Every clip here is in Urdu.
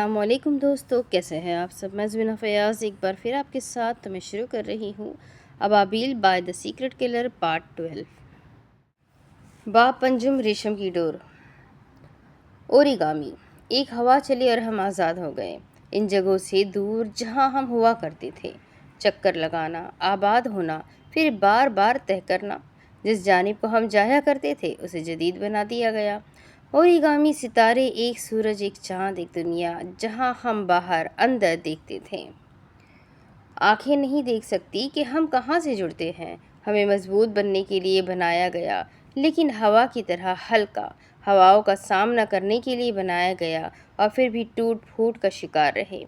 السلام علیکم دوستو، کیسے ہیں آپ سب؟ میں زبینہ فیاض ایک بار پھر آپ کے ساتھ میں شروع کر رہی ہوں ابابیل by the secret colour part 12۔ با پنجم ریشم کی ڈور۔ اوریگامی۔ ایک ہوا چلی اور ہم آزاد ہو گئے، ان جگہوں سے دور جہاں ہم ہوا کرتے تھے۔ چکر لگانا، آباد ہونا، پھر بار بار طے کرنا۔ جس جانب کو ہم جایا کرتے تھے اسے جدید بنا دیا گیا۔ اوریگامی ستارے، ایک سورج، ایک چاند، ایک دنیا جہاں ہم باہر اندر دیکھتے تھے۔ آنکھیں نہیں دیکھ سکتی کہ ہم کہاں سے جڑتے ہیں۔ ہمیں مضبوط بننے کے لیے بنایا گیا، لیکن ہوا کی طرح ہلکا، ہواؤں کا سامنا کرنے کے لیے بنایا گیا اور پھر بھی ٹوٹ پھوٹ کا شکار رہے۔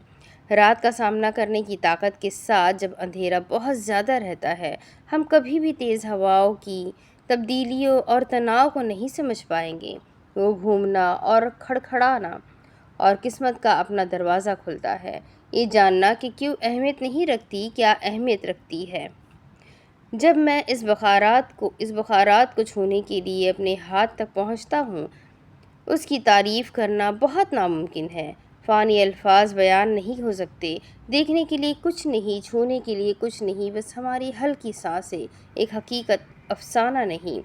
رات کا سامنا کرنے کی طاقت کے ساتھ جب اندھیرا بہت زیادہ رہتا ہے، ہم کبھی بھی تیز ہواؤں کی تبدیلیوں اور تناؤ کو نہیں سمجھ پائیں گے۔ وہ گھومنا اور کھڑکھڑانا، اور قسمت کا اپنا دروازہ کھلتا ہے۔ یہ جاننا کہ کیوں اہمیت نہیں رکھتی، کیا اہمیت رکھتی ہے۔ جب میں اس بخارات کو چھونے کے لیے اپنے ہاتھ تک پہنچتا ہوں، اس کی تعریف کرنا بہت ناممکن ہے۔ فانی الفاظ بیان نہیں ہو سکتے۔ دیکھنے کے لیے کچھ نہیں، چھونے کے لیے کچھ نہیں، بس ہماری ہلکی سانسیں، ایک حقیقت، افسانہ نہیں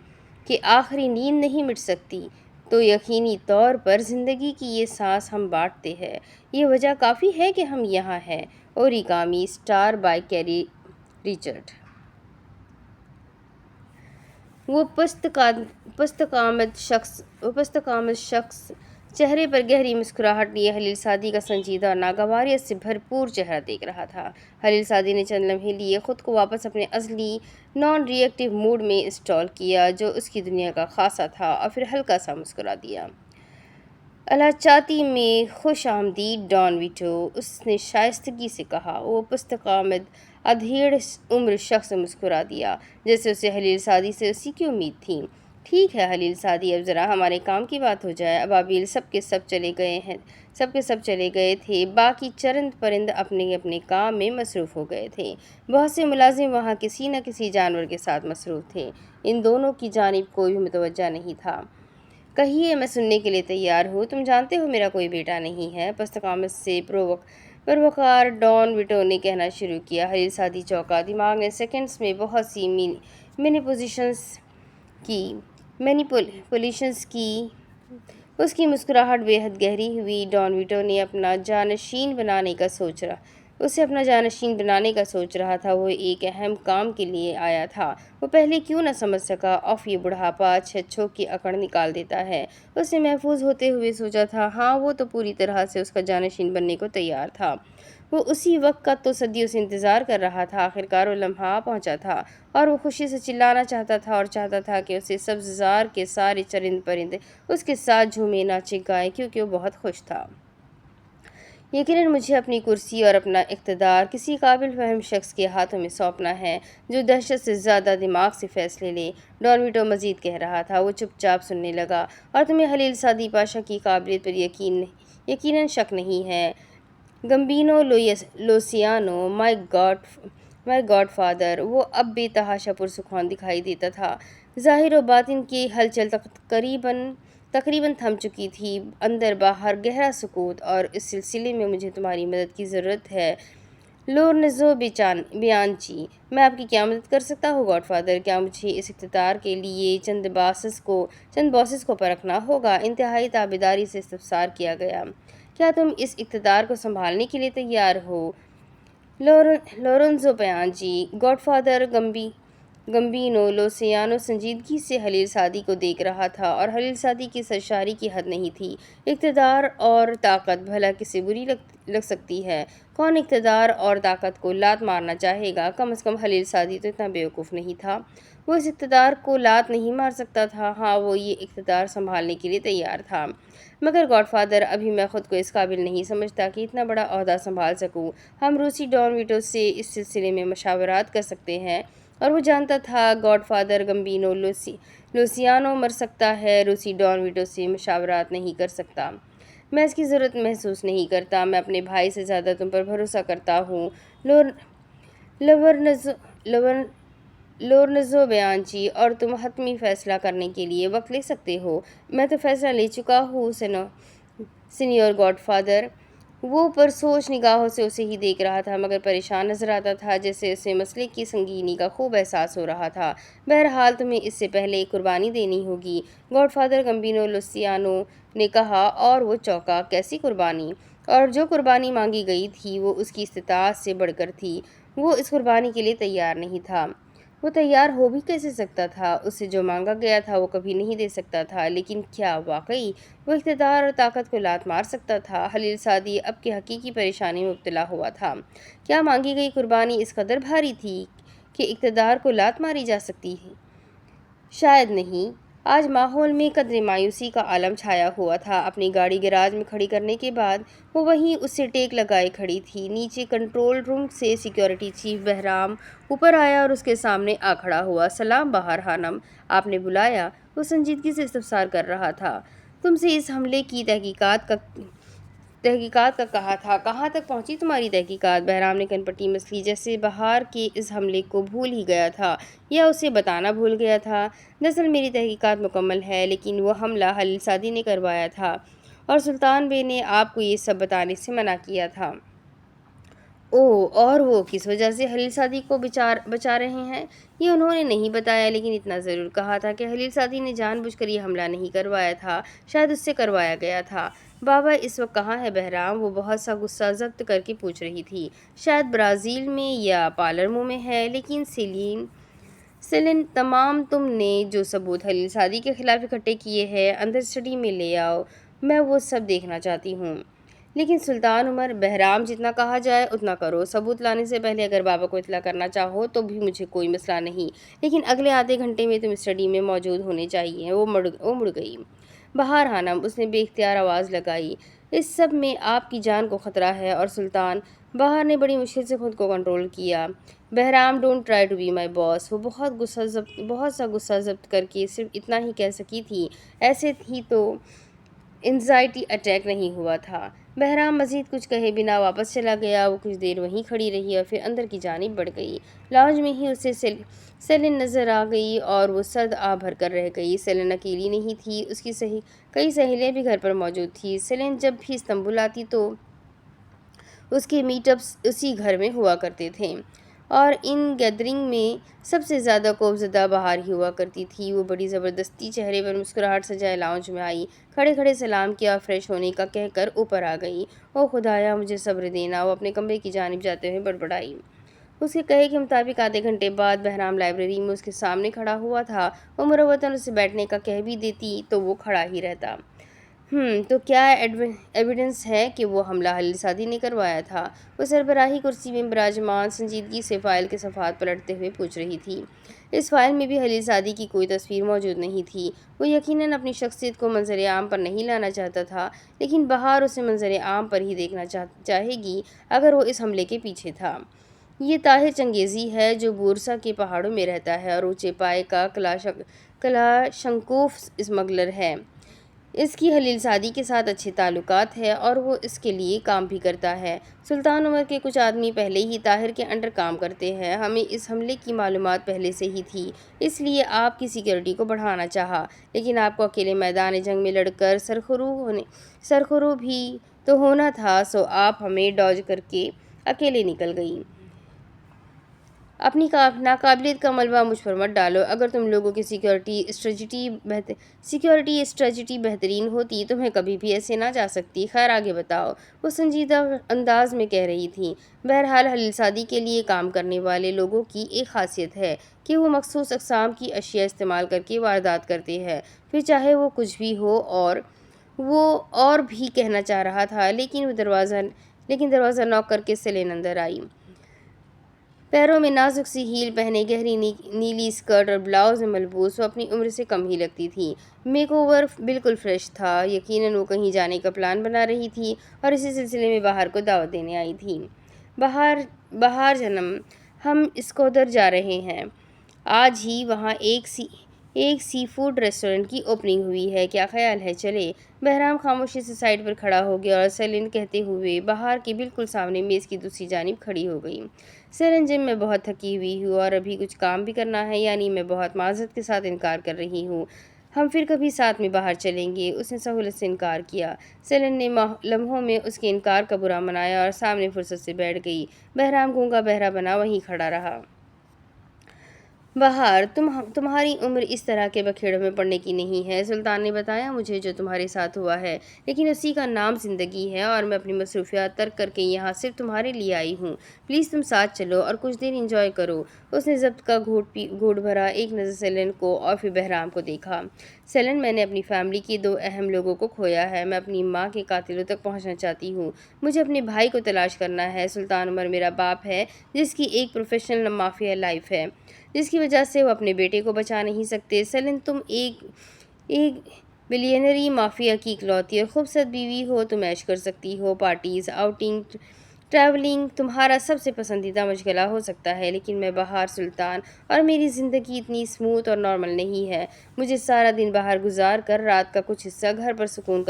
کہ آخری نیند نہیں مٹ سکتی، تو یقینی طور پر زندگی کی یہ سانس ہم بانٹتے ہیں۔ یہ وجہ کافی ہے کہ ہم یہاں ہیں۔ Origami star by carry Richard. وہ پست قامت شخص چہرے پر گہری مسکراہٹ لیے خلیل سعدی کا سنجیدہ اور ناگواریت سے بھرپور چہرہ دیکھ رہا تھا۔ خلیل سعدی نے چند لمحے لیے خود کو واپس اپنے اصلی نان ری ایکٹیو موڈ میں انسٹال کیا جو اس کی دنیا کا خاصہ تھا، اور پھر ہلکا سا مسکرا دیا۔ الہچاتی میں خوش آمدید ڈان ویٹو، اس نے شائستگی سے کہا۔ وہ پست قامت ادھیڑ عمر شخص مسکرا دیا، جیسے اسے خلیل سعدی سے اسی کی امید تھی۔ ٹھیک ہے خلیل سعدی، اب ذرا ہمارے کام کی بات ہو جائے۔ ابابیل سب کے سب چلے گئے تھے، باقی چرند پرند اپنے اپنے کام میں مصروف ہو گئے تھے۔ بہت سے ملازم وہاں کسی نہ کسی جانور کے ساتھ مصروف تھے۔ ان دونوں کی جانب کوئی بھی متوجہ نہیں تھا۔ کہیے، میں سننے کے لیے تیار ہوں۔ تم جانتے ہو میرا کوئی بیٹا نہیں ہے، پست قامت سے پروقار ڈان ویٹو نے کہنا شروع کیا۔ خلیل سعدی چونکا۔ دماغ نے سیکنڈز میں بہت سی مینیپولیشنز کی۔ اس کی مسکراہٹ بے حد گہری ہوئی۔ ڈان ویٹو نے اپنا جانشین بنانے کا سوچ رہا تھا۔ وہ ایک اہم کام کے لیے آیا تھا۔ وہ پہلے کیوں نہ سمجھ سکا؟ یہ بڑھاپا چھچوں کی اکڑ نکال دیتا ہے۔ اس نے محفوظ ہوتے ہوئے سوچا تھا۔ ہاں، وہ تو پوری طرح سے اس کا جانشین بننے کو تیار تھا۔ وہ اسی وقت کا تو صدیوں سے انتظار کر رہا تھا۔ آخرکار وہ لمحہ آ پہنچا تھا، اور وہ خوشی سے چلانا چاہتا تھا اور چاہتا تھا کہ اسے سبززار کے سارے چرند پرند اس کے ساتھ جھومیں، ناچیں، گائیں، کیونکہ وہ بہت خوش تھا۔ یقیناً مجھے اپنی کرسی اور اپنا اقتدار کسی قابل فہم شخص کے ہاتھوں میں سونپنا ہے جو دہشت سے زیادہ دماغ سے فیصلے لے، ڈان ویٹو مزید کہہ رہا تھا۔ وہ چپ چاپ سننے لگا۔ اور تمہیں خلیل سعدی پاشا کی قابلیت پر یقیناً شک نہیں ہے؟ گمبینو لوسیانو، مائی گاڈ فادر۔ وہ اب بے تحاشا پرسکون دکھائی دیتا تھا۔ ظاہر و باطن کی ہلچل تقریباً تھم چکی تھی۔ اندر باہر گہرا سکوت۔ اور اس سلسلے میں مجھے تمہاری مدد کی ضرورت ہے لورنزو بیانچی۔ میں آپ کی کیا مدد کر سکتا ہوں گاڈ فادر؟ کیا مجھے اس اقتدار کے لیے چند باسز کو پرکھنا ہوگا؟ انتہائی تابعداری سے استفسار کیا گیا۔ کیا تم اس اقتدار کو سنبھالنے کے لیے تیار ہو لورنزو بیانچی؟ گاڈ فادر گمبینو لوسیانو سنجیدگی سے خلیل سعدی کو دیکھ رہا تھا، اور خلیل سعدی کی سرشاری کی حد نہیں تھی۔ اقتدار اور طاقت بھلا کسے بری لگ سکتی ہے؟ کون اقتدار اور طاقت کو لات مارنا چاہے گا؟ کم از کم خلیل سعدی تو اتنا بیوقوف نہیں تھا۔ وہ اس اقتدار کو لات نہیں مار سکتا تھا۔ ہاں، وہ یہ اقتدار سنبھالنے کے لیے تیار تھا، مگر گاڈ فادر، ابھی میں خود کو اس قابل نہیں سمجھتا کہ اتنا بڑا عہدہ سنبھال سکوں۔ ہم روسی ڈان ویٹو سے اس سلسلے میں مشاورات کر سکتے ہیں۔ اور وہ جانتا تھا گاڈ فادر گمبینو لوسیانو مر سکتا ہے، روسی ڈان ویٹو سے مشاورات نہیں کر سکتا۔ میں اس کی ضرورت محسوس نہیں کرتا۔ میں اپنے بھائی سے زیادہ تم پر بھروسہ کرتا ہوں لورنزو بیانچی، اور تم حتمی فیصلہ کرنے کے لیے وقت لے سکتے ہو۔ میں تو فیصلہ لے چکا ہوں سینیور گاڈ فادر۔ وہ پرسوچ نگاہوں سے اسے ہی دیکھ رہا تھا، مگر پریشان نظر آتا تھا، جیسے اسے مسئلے کی سنگینی کا خوب احساس ہو رہا تھا۔ بہرحال تمہیں اس سے پہلے ایک قربانی دینی ہوگی، گاڈ فادر گمبینو لوسیانو نے کہا، اور وہ چونکا۔ کیسی قربانی؟ اور جو قربانی مانگی گئی تھی وہ اس کی استطاعت سے بڑھ کر تھی۔ وہ اس قربانی کے لیے تیار نہیں تھا۔ وہ تیار ہو بھی کیسے سکتا تھا؟ اس سے جو مانگا گیا تھا وہ کبھی نہیں دے سکتا تھا، لیکن کیا واقعی وہ اقتدار اور طاقت کو لات مار سکتا تھا؟ خلیل سعدی اب کی حقیقی پریشانی میں مبتلا ہوا تھا۔ کیا مانگی گئی قربانی اس قدر بھاری تھی کہ اقتدار کو لات ماری جا سکتی ہے؟ شاید نہیں۔ آج ماحول میں قدرے مایوسی کا عالم چھایا ہوا تھا۔ اپنی گاڑی گیراج میں کھڑی کرنے کے بعد وہ وہیں اس سے ٹیک لگائے کھڑی تھی۔ نیچے کنٹرول روم سے سیکیورٹی چیف بہرام اوپر آیا اور اس کے سامنے آ کھڑا ہوا۔ سلام بہار خانم، آپ نے بلایا؟ وہ سنجیدگی سے استفسار کر رہا تھا۔ تم سے اس حملے کی تحقیقات کا کہا تھا، کہاں تک پہنچی تمہاری تحقیقات؟ بہرام نے کن پٹی مس لی، جیسے بہار کے اس حملے کو بھول ہی گیا تھا یا اسے بتانا بھول گیا تھا۔ دراصل میری تحقیقات مکمل ہے، لیکن وہ حملہ خلیل سعدی نے کروایا تھا اور سلطان بے نے آپ کو یہ سب بتانے سے منع کیا تھا۔ اوہ، اور وہ کس وجہ سے خلیل سعدی کو بچا رہے ہیں؟ یہ انہوں نے نہیں بتایا، لیکن اتنا ضرور کہا تھا کہ خلیل سعدی نے جان بوجھ کر یہ حملہ نہیں کروایا تھا، شاید اس سے کروایا گیا تھا۔ بابا اس وقت کہاں ہے بہرام؟ وہ بہت سا غصہ ضبط کر کے پوچھ رہی تھی۔ شاید برازیل میں یا پالرمو میں ہے، لیکن سیلین، تمام تم نے جو ثبوت خلیل سعدی کے خلاف اکٹھے کیے ہیں اندر اسٹڈی میں لے آؤ، میں وہ سب دیکھنا چاہتی ہوں۔ لیکن سلطان عمر، بہرام جتنا کہا جائے اتنا کرو۔ ثبوت لانے سے پہلے اگر بابا کو اطلاع کرنا چاہو تو بھی مجھے کوئی مسئلہ نہیں، لیکن اگلے آدھے گھنٹے میں تم اسٹڈی میں موجود ہونے چاہیے۔ وہ مڑ گئی۔ بہار خانم، اس نے بے اختیار آواز لگائی، اس سب میں آپ کی جان کو خطرہ ہے۔ اور سلطان، بہار نے بڑی مشکل سے خود کو کنٹرول کیا۔ Bahram, don't try to be my boss. وہ بہت سا غصہ ضبط کر کے صرف اتنا ہی کہہ سکی تھی، ایسے ہی تو انزائٹی اٹیک نہیں ہوا تھا۔ بہرام مزید کچھ کہے بنا واپس چلا گیا۔ وہ کچھ دیر وہیں کھڑی رہی اور پھر اندر کی جانب بڑھ گئی۔ لاؤنج میں ہی اسے سیلین نظر آ گئی اور وہ سرد آہ بھر کر رہ گئی۔ سیلین اکیلی نہیں تھی، اس کی کئی سہیلیاں بھی گھر پر موجود تھیں۔ سیلین جب بھی استنبول آتی تو اس کے میٹ اپس اسی گھر میں ہوا کرتے تھے، اور ان گیدرنگ میں سب سے زیادہ خوفزدہ بہار ہی ہوا کرتی تھی۔ وہ بڑی زبردستی چہرے پر مسکراہٹ سجائے لاؤنج میں آئی، کھڑے کھڑے سلام کیا اور فریش ہونے کا کہہ کر اوپر آ گئی۔ او خدایا، مجھے صبر دینا، وہ اپنے کمرے کی جانب جاتے ہوئے بڑبڑائی۔ اس کے کہے کے مطابق آدھے گھنٹے بعد بہرام لائبریری میں اس کے سامنے کھڑا ہوا تھا۔ وہ مروتاً اسے بیٹھنے کا کہہ بھی دیتی تو وہ کھڑا ہی رہتا۔ تو کیا ایویڈنس ہے کہ وہ حملہ خلیل سعدی نے کروایا تھا؟ وہ سربراہی کرسی میں براجمان سنجیدگی سے فائل کے صفحات پلٹتے ہوئے پوچھ رہی تھی۔ اس فائل میں بھی خلیل سعدی کی کوئی تصویر موجود نہیں تھی۔ وہ یقیناً اپنی شخصیت کو منظر عام پر نہیں لانا چاہتا تھا، لیکن بہار اسے منظر عام پر ہی دیکھنا چاہے گی اگر وہ اس حملے کے پیچھے تھا۔ یہ طاہر چنگیزی ہے جو بورسا کے پہاڑوں میں رہتا ہے اور اونچے پائے کا کلاشنکوف اسمگلر ہے۔ اس کی خلیل سعدی کے ساتھ اچھے تعلقات ہیں اور وہ اس کے لیے کام بھی کرتا ہے۔ سلطان عمر کے کچھ آدمی پہلے ہی طاہر کے انڈر کام کرتے ہیں۔ ہمیں اس حملے کی معلومات پہلے سے ہی تھی، اس لیے آپ کی سیکیورٹی کو بڑھانا چاہا، لیکن آپ کو اکیلے میدان جنگ میں لڑ کر سرخرو بھی تو ہونا تھا، سو آپ ہمیں ڈاج کر کے اکیلے نکل گئی۔ اپنی ناقابلیت کا ملبہ مجھ پر مت ڈالو۔ اگر تم لوگوں کی سیکیورٹی اسٹریٹجی بہترین ہوتی تو میں کبھی بھی ایسے نہ جا سکتی۔ خیر آگے بتاؤ، وہ سنجیدہ انداز میں کہہ رہی تھی۔ بہرحال خلیل سعدی کے لیے کام کرنے والے لوگوں کی ایک خاصیت ہے کہ وہ مخصوص اقسام کی اشیاء استعمال کر کے واردات کرتے ہیں، پھر چاہے وہ کچھ بھی ہو۔ اور وہ اور بھی کہنا چاہ رہا تھا، لیکن دروازہ نوک کر کے سیلین اندر آئی۔ پیروں میں نازک سی ہیل پہنے، گہری نیلی اسکرٹ اور بلاؤز میں ملبوس، وہ اپنی عمر سے کم ہی لگتی تھی۔ میک اوور بالکل فریش تھا۔ یقیناً وہ کہیں جانے کا پلان بنا رہی تھی اور اسی سلسلے میں بہار کو دعوت دینے آئی تھی۔ بہار جنم، ہم اسکودر جا رہے ہیں۔ آج ہی وہاں ایک سی فوڈ ریسٹورنٹ کی اوپننگ ہوئی ہے، کیا خیال ہے چلے؟ بہرام خاموشی سے سائڈ پر کھڑا ہو گیا اور سیلین کہتے ہوئے بہار کے بالکل سامنے میز کی دوسری جانب کھڑی ہو گئی۔ سیلین جم، میں بہت تھکی ہوئی ہوں اور ابھی کچھ کام بھی کرنا ہے، یعنی میں بہت معذرت کے ساتھ انکار کر رہی ہوں۔ ہم پھر کبھی ساتھ میں باہر چلیں گے۔ اس نے سہولت سے انکار کیا۔ سیلن نے لمحوں میں اس کے انکار کا برا منایا اور سامنے فرصت سے بیٹھ گئی۔ بہرام گونگا بہرا بنا وہیں کھڑا رہا۔ بہار، تمہاری عمر اس طرح کے بکھیڑوں میں پڑنے کی نہیں ہے۔ سلطان نے بتایا مجھے جو تمہارے ساتھ ہوا ہے، لیکن اسی کا نام زندگی ہے اور میں اپنی مصروفیات ترک کر کے یہاں صرف تمہارے لیے آئی ہوں۔ پلیز تم ساتھ چلو اور کچھ دیر انجوائے کرو۔ اس نے ضبط کا گھونٹ بھرا، ایک نظر سیلن کو اور پھر بہرام کو دیکھا۔ سیلن، میں نے اپنی فیملی کے 2 اہم لوگوں کو کھویا ہے۔ میں اپنی ماں کے قاتلوں تک پہنچنا چاہتی ہوں۔ مجھے اپنے بھائی کو تلاش کرنا ہے۔ سلطان عمر میرا باپ ہے جس کی ایک پروفیشنل مافیا لائف ہے، جس کی وجہ سے وہ اپنے بیٹے کو بچا نہیں سکتے۔ سیلن، تم ایک بلینئر مافیا کی اکلوتی اور خوبصورت بیوی ہو۔ تم عیش کر سکتی ہو، پارٹیز، آؤٹنگ، ٹریولنگ تمہارا سب سے پسندیدہ مشغلہ ہو سکتا ہے، لیکن میں بہار سلطان اور میری زندگی اتنی اسموتھ اور نارمل نہیں ہے۔ مجھے سارا دن باہر گزار کر رات کا کچھ حصہ گھر پر سکون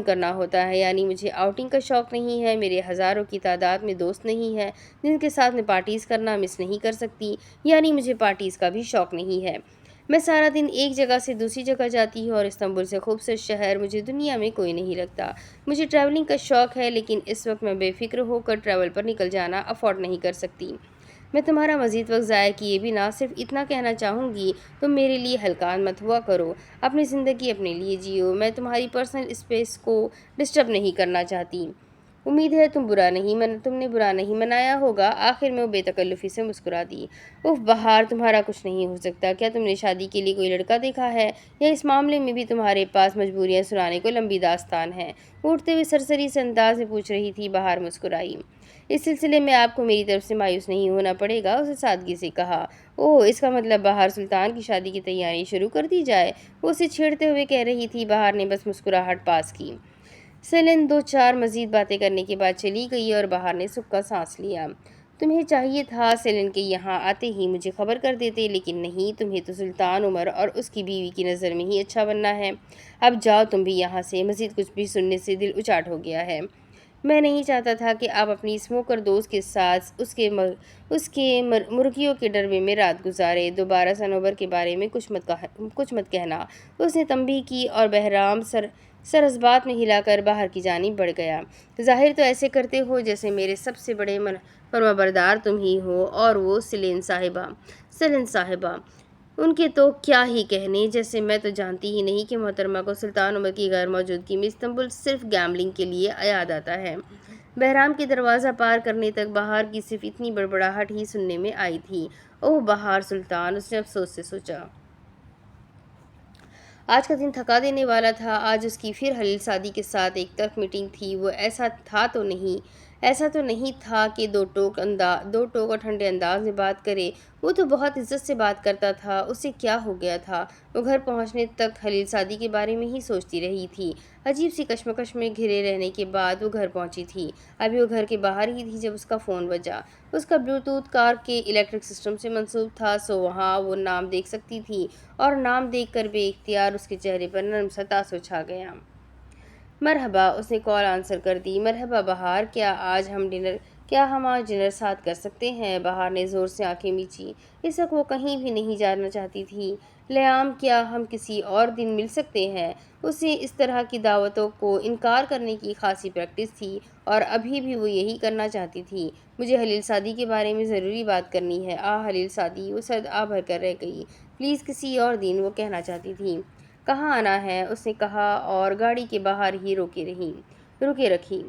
کرنا ہوتا ہے۔ یعنی مجھے آؤٹنگ کا شوق نہیں ہے، میرے ہزاروں کی تعداد میں دوست نہیں ہیں جن کے ساتھ میں پارٹیز کرنا مس نہیں کر سکتی، یعنی مجھے پارٹیز کا بھی شوق نہیں ہے۔ میں سارا دن ایک جگہ سے دوسری جگہ جاتی ہوں اور استنبول سے خوبصورت شہر مجھے دنیا میں کوئی نہیں لگتا۔ مجھے ٹریولنگ کا شوق ہے، لیکن اس وقت میں بے فکر ہو کر ٹریول پر نکل جانا افورڈ نہیں کر سکتی۔ میں تمہارا مزید وقت ضائع کیے بنا صرف اتنا کہنا چاہوں گی، تم میرے لیے ہلکان مت ہوا کرو۔ اپنی زندگی اپنے لیے جیو۔ میں تمہاری پرسنل اسپیس کو ڈسٹرب نہیں کرنا چاہتی۔ امید ہے تم نے برا نہیں منایا ہوگا۔ آخر میں وہ بے تکلفی سے مسکرا دی۔ اف بہار، تمہارا کچھ نہیں ہو سکتا۔ کیا تم نے شادی کے لیے کوئی لڑکا دیکھا ہے، یا اس معاملے میں بھی تمہارے پاس مجبوریاں سنانے کو لمبی داستان ہے؟ اٹھتے ہوئے سرسری سے انداز میں پوچھ رہی تھی۔ بہار مسکرائی۔ اس سلسلے میں آپ کو میری طرف سے مایوس نہیں ہونا پڑے گا، اسے سادگی سے کہا۔ اوہ، اس کا مطلب بہار سلطان کی شادی کی تیاری شروع کر دی جائے؟ وہ اسے چھیڑتے ہوئے کہہ رہی تھی۔ بہار نے بس مسکراہٹ پاس کی۔ سیلن 2-4 مزید باتیں کرنے کے بعد چلی گئی اور بہار نے سکھ کا سانس لیا۔ تمہیں چاہیے تھا سیلن کے یہاں آتے ہی مجھے خبر کر دیتے، لیکن نہیں، تمہیں تو سلطان عمر اور اس کی بیوی کی نظر میں ہی اچھا بننا ہے۔ اب جاؤ تم بھی یہاں سے، مزید کچھ بھی سننے سے دل اچاٹ ہو گیا ہے۔ میں نہیں چاہتا تھا کہ آپ اپنی اسموکر دوست کے ساتھ اس کے مرغیوں کے ڈربے میں رات گزارے۔ دوبارہ صنوبر کے بارے میں کچھ مت کہنا، اس نے تنبیہ کی اور بہرام سر اس بات میں ہلا کر باہر کی جانب بڑھ گیا۔ ظاہر تو ایسے کرتے ہو جیسے میرے سب سے بڑے فرمانبردار تم ہی ہو اور وہ سیلن صاحبہ۔ ان کے تو کیا ہی کہنے، جیسے میں تو جانتی ہی نہیں کہ محترمہ کو سلطان عمر کی غیر موجودگی میں استنبول صرف گیمبلنگ کے لیے یاد آتا ہے۔ بہرام کے دروازہ پار کرنے تک بہار کی صرف اتنی بڑبڑاہٹ ہی سننے میں آئی تھی۔ اوہ بہار سلطان، اس نے افسوس سے سوچا۔ آج کا دن تھکا دینے والا تھا۔ آج اس کی پھر خلیل سعدی کے ساتھ ایک تلخ میٹنگ تھی۔ وہ ایسا تو نہیں تھا کہ دو ٹوک اور ٹھنڈے انداز میں بات کرے۔ وہ تو بہت عزت سے بات کرتا تھا۔ اسے کیا ہو گیا تھا؟ وہ گھر پہنچنے تک خلیل سعدی کے بارے میں ہی سوچتی رہی تھی۔ عجیب سی کشمکش میں گھرے رہنے کے بعد وہ گھر پہنچی تھی۔ ابھی وہ گھر کے باہر ہی تھی جب اس کا فون بجا۔ اس کا بلوٹوتھ کار کے الیکٹرک سسٹم سے منسوب تھا، سو وہاں وہ نام دیکھ سکتی تھی، اور نام دیکھ کر بے اختیار اس کے چہرے پر نرم سا تاثر چھا گیا۔ مرحبا، اس نے کال آنسر کر دی۔ مرحبا بہار، کیا ہم آج ڈنر ساتھ کر سکتے ہیں؟ بہار نے زور سے آنکھیں میچی۔ اس وقت وہ کہیں بھی نہیں جانا چاہتی تھی۔ لیام، کیا ہم کسی اور دن مل سکتے ہیں؟ اسے اس طرح کی دعوتوں کو انکار کرنے کی خاصی پریکٹس تھی، اور ابھی بھی وہ یہی کرنا چاہتی تھی۔ مجھے خلیل سعدی کے بارے میں ضروری بات کرنی ہے۔ خلیل سعدی، وہ سر بھر کر رہ گئی۔ پلیز کسی اور دن، وہ کہنا چاہتی تھی۔ کہاں آنا ہے؟ اس نے کہا اور گاڑی کے باہر ہی روکے رکھی۔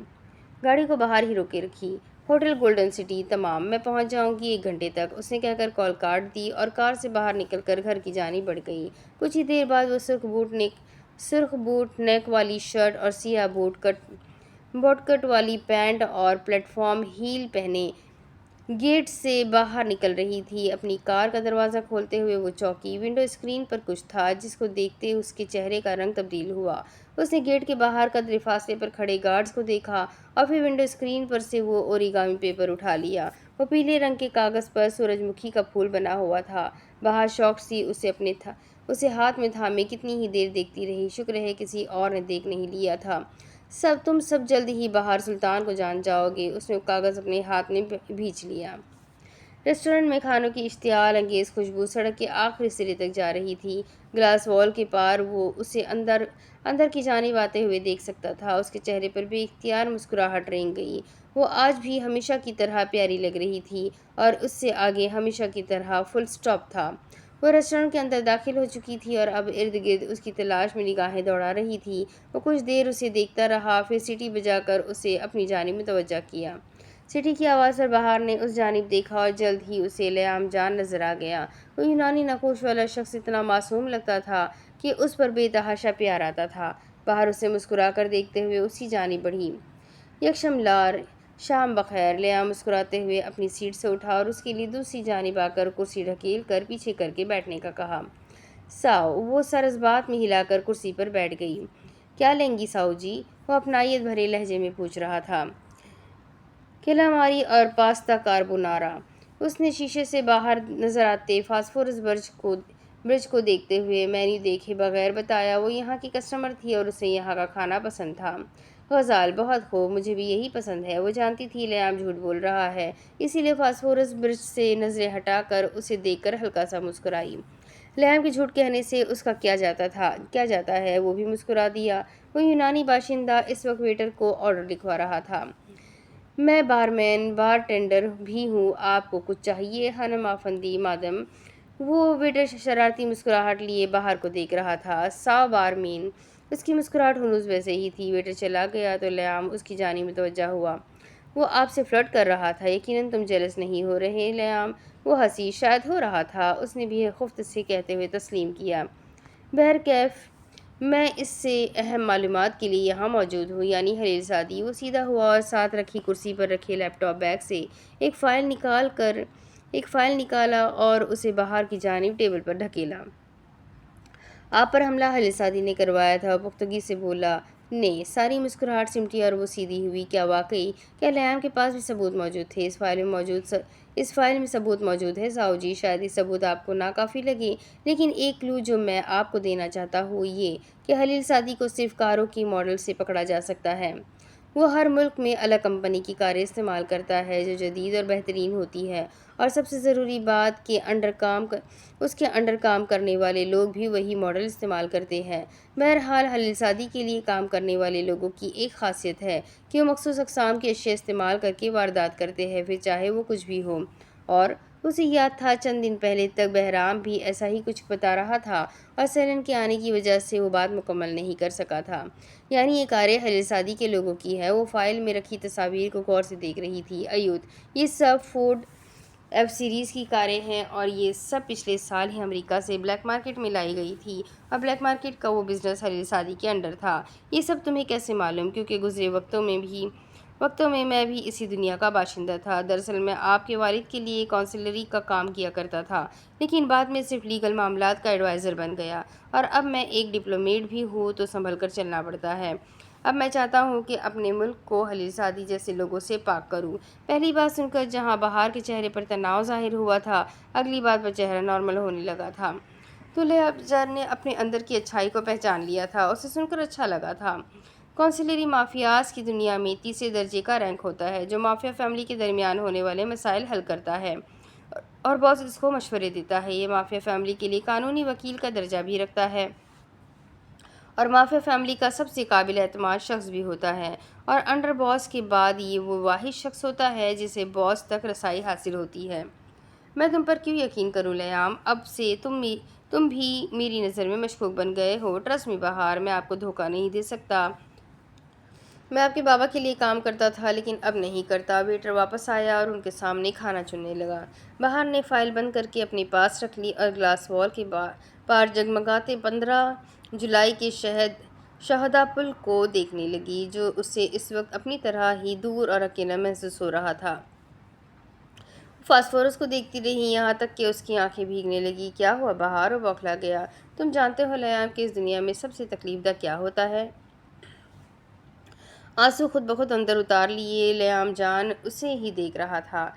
ہوٹل گولڈن سٹی، تمام، میں پہنچ جاؤں گی 1 گھنٹے تک، اس نے کہہ کر کال کاٹ دی اور کار سے باہر نکل کر گھر کی جانب بڑھ گئی۔ کچھ ہی دیر بعد وہ سرخ بوٹ نیک والی شرٹ اور سیاہ بوٹ کٹ والی پینٹ اور پلیٹ فارم ہیل پہنے گیٹ سے باہر نکل رہی تھی۔ اپنی کار کا دروازہ کھولتے ہوئے وہ چونکی۔ ونڈو اسکرین پر کچھ تھا جس کو دیکھتے اس کے چہرے کا رنگ تبدیل ہوا۔ اس نے گیٹ کے باہر قدرے فاصلے پر کھڑے گارڈز کو دیکھا اور پھر ونڈو اسکرین پر سے وہ اوریگامی پیپر اٹھا لیا۔ وہ پیلے رنگ کے کاغذ پر سورج مکھی کا پھول بنا ہوا تھا۔ بہار شوق سی اسے ہاتھ میں تھامے کتنی ہی دیر دیکھتی رہی۔ شکر ہے کسی اور نے دیکھ نہیں لیا تھا۔ تم سب جلد ہی بہار سلطان کو جان جاؤ گے۔ اس نے وہ کاغذ اپنے ہاتھ میں بھینچ لیا۔ ریسٹورنٹ میں کھانوں کی اشتعال انگیز خوشبو سڑک کے آخری سرے تک جا رہی تھی۔ گلاس وال کے پار وہ اسے اندر کی جانب آتے ہوئے دیکھ سکتا تھا۔ اس کے چہرے پر بے اختیار مسکراہٹ رنگ گئی۔ وہ آج بھی ہمیشہ کی طرح پیاری لگ رہی تھی اور اس سے آگے ہمیشہ کی طرح فل سٹاپ تھا۔ وہ ریسٹورنٹ کے اندر داخل ہو چکی تھی اور اب ارد گرد اس کی تلاش میں نگاہیں دوڑا رہی تھی۔ وہ کچھ دیر اسے دیکھتا رہا، پھر سیٹی بجا کر اسے اپنی جانب متوجہ کیا۔ سیٹی کی آواز پر بہار نے اس جانب دیکھا اور جلد ہی اسے لیام جان نظر آ گیا۔ وہ یونانی نقوش والا شخص اتنا معصوم لگتا تھا کہ اس پر بے تحاشا پیار آتا تھا۔ بہار اسے مسکرا کر دیکھتے ہوئے اسی جانب بڑھی۔ یکشم لار، شام بخیر۔ لیام مسکراتے ہوئے اپنی سیٹ سے اٹھا اور اس کے لیے دوسری جانب آ کر کرسی ڈھکیل کر پیچھے کر کے بیٹھنے کا کہا۔ ساؤ، وہ سر اس بات میں ہلا کر کرسی پر بیٹھ گئی۔ کیا لیں گی ساؤ جی؟ وہ اپنائیت بھرے لہجے میں پوچھ رہا تھا۔ کیلاماری اور پاستا کاربونارا۔ اس نے شیشے سے باہر نظر آتے فاسفورس برج کو دیکھتے ہوئے مینیو دیکھے بغیر بتایا۔ وہ یہاں کی کسٹمر تھی اور اسے یہاں کا کھانا پسند تھا۔ غزال، بہت خوب، مجھے بھی یہی پسند ہے۔ وہ جانتی تھی لیام جھوٹ بول رہا ہے، اسی لیے فاسفورس برج سے نظریں ہٹا کر اسے دیکھ کر ہلکا سا مسکرائی۔ لیام کے جھوٹ کہنے سے اس کا کیا جاتا ہے؟ وہ بھی مسکرا دیا۔ وہ یونانی باشندہ اس وقت ویٹر کو آرڈر لکھوا رہا تھا۔ میں بار ٹینڈر بھی ہوں، آپ کو کچھ چاہیے؟ خانم آفندی، مادم۔ وہ ویٹر شرارتی مسکراہٹ لیے بہار کو دیکھ رہا تھا۔ ساؤ بارمین۔ اس کی مسکراہٹ ہنوز ویسے ہی تھی۔ ویٹر چلا گیا تو لیام اس کی جانب متوجہ ہوا۔ وہ آپ سے فلرٹ کر رہا تھا، یقیناً تم جیلس نہیں ہو رہے لیام؟ وہ ہنسی۔ شاید ہو رہا تھا، اس نے بھی خفت سے کہتے ہوئے تسلیم کیا۔ بہرکیف میں اس سے اہم معلومات کے لیے یہاں موجود ہوں، یعنی خلیل زادی۔ وہ سیدھا ہوا اور ساتھ رکھی کرسی پر رکھے لیپ ٹاپ بیگ سے ایک فائل نکالا اور اسے بہار کی جانب ٹیبل پر ڈھکیلا۔ آپ پر حملہ خلیل زادی نے کروایا تھا، وہ پختگی سے بولا۔ نے ساری مسکراہٹ سمٹی اور وہ سیدھی ہوئی۔ کیا واقعی؟ کیا لیام کے پاس بھی ثبوت موجود تھے؟ اس فائل میں ثبوت موجود ہے ساؤ جی۔ شاید یہ ثبوت آپ کو ناکافی لگے، لیکن ایک کلو جو میں آپ کو دینا چاہتا ہوں یہ کہ خلیل زادی کو صرف کاروں کی ماڈل سے پکڑا جا سکتا ہے۔ وہ ہر ملک میں الگ کمپنی کی کاریں استعمال کرتا ہے جو جدید اور بہترین ہوتی ہے، اور سب سے ضروری بات کہ اس کے انڈر کام کرنے والے لوگ بھی وہی ماڈل استعمال کرتے ہیں۔ بہرحال خلیل زادی کے لیے کام کرنے والے لوگوں کی ایک خاصیت ہے کہ وہ مخصوص اقسام کی اشیاء استعمال کر کے واردات کرتے ہیں، پھر چاہے وہ کچھ بھی ہو۔ اور اسے یاد تھا چند دن پہلے تک بہرام بھی ایسا ہی کچھ بتا رہا تھا اور سیلن کے آنے کی وجہ سے وہ بات مکمل نہیں کر سکا تھا۔ یعنی یہ کاریں خلیل زادی کے لوگوں کی ہے۔ وہ فائل میں رکھی تصاویر کو غور سے دیکھ رہی تھی۔ ایوت، یہ سب فورڈ ایف سیریز کی کاریں ہیں اور یہ سب پچھلے سال ہی امریکہ سے بلیک مارکیٹ میں لائی گئی تھی، اور بلیک مارکیٹ کا وہ بزنس خلیل زادی کے انڈر تھا۔ یہ سب تمہیں کیسے معلوم؟ کیونکہ گزرے وقتوں میں میں بھی اسی دنیا کا باشندہ تھا۔ دراصل میں آپ کے والد کے لیے کونسلری کا کام کیا کرتا تھا، لیکن بعد میں صرف لیگل معاملات کا ایڈوائزر بن گیا، اور اب میں ایک ڈپلومیٹ بھی ہوں تو سنبھل کر چلنا پڑتا ہے۔ اب میں چاہتا ہوں کہ اپنے ملک کو خلیل زادی جیسے لوگوں سے پاک کروں۔ پہلی بات سن کر جہاں بہار کے چہرے پر تناؤ ظاہر ہوا تھا، اگلی بات پر چہرہ نارمل ہونے لگا تھا۔ تو لیام نے اپنے اندر کی اچھائی کو پہچان لیا تھا۔ اسے سن کر اچھا لگا تھا۔ کونسلری مافیاز کی دنیا میں تیسرے درجے کا رینک ہوتا ہے، جو مافیا فیملی کے درمیان ہونے والے مسائل حل کرتا ہے اور باس اس کو مشورے دیتا ہے۔ یہ مافیا فیملی کے لیے قانونی وکیل کا درجہ بھی رکھتا ہے اور مافیا فیملی کا سب سے قابل اعتماد شخص بھی ہوتا ہے، اور انڈر باس کے بعد یہ وہ واحد شخص ہوتا ہے جسے باس تک رسائی حاصل ہوتی ہے۔ میں تم پر کیوں یقین کروں لیام؟ اب سے تم بھی میری نظر میں مشکوک بن گئے ہو۔ ٹرسٹ می بہار، میں آپ کو دھوکہ نہیں دے سکتا۔ میں آپ کے بابا کے لیے کام کرتا تھا لیکن اب نہیں کرتا۔ ویٹر واپس آیا اور ان کے سامنے کھانا چننے لگا۔ بہار نے فائل بند کر کے اپنے پاس رکھ لی اور گلاس وال کے پار جگمگاتے 15 جولائی کے شہداء پل کو دیکھنے لگی، جو اسے اس وقت اپنی طرح ہی دور اور اکیلا محسوس ہو رہا تھا۔ وہ فاسفورس کو دیکھتی رہی یہاں تک کہ اس کی آنکھیں بھیگنے لگیں۔ کیا ہوا بہار؟ وہ بوکھلا گیا۔ تم جانتے ہو لیام کہ اس دنیا میں سب سے تکلیف دہ کیا ہوتا ہے؟ آنسو خود بخود اندر اتار لیے لیام جان اسے ہی دیکھ رہا تھا۔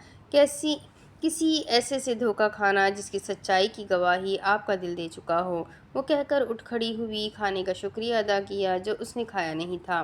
کسی ایسے سے دھوکہ کھانا جس کی سچائی کی گواہی آپ کا دل دے چکا ہو۔ وہ کہہ کر اٹھ کھڑی ہوئی، کھانے کا شکریہ ادا کیا جو اس نے کھایا نہیں تھا،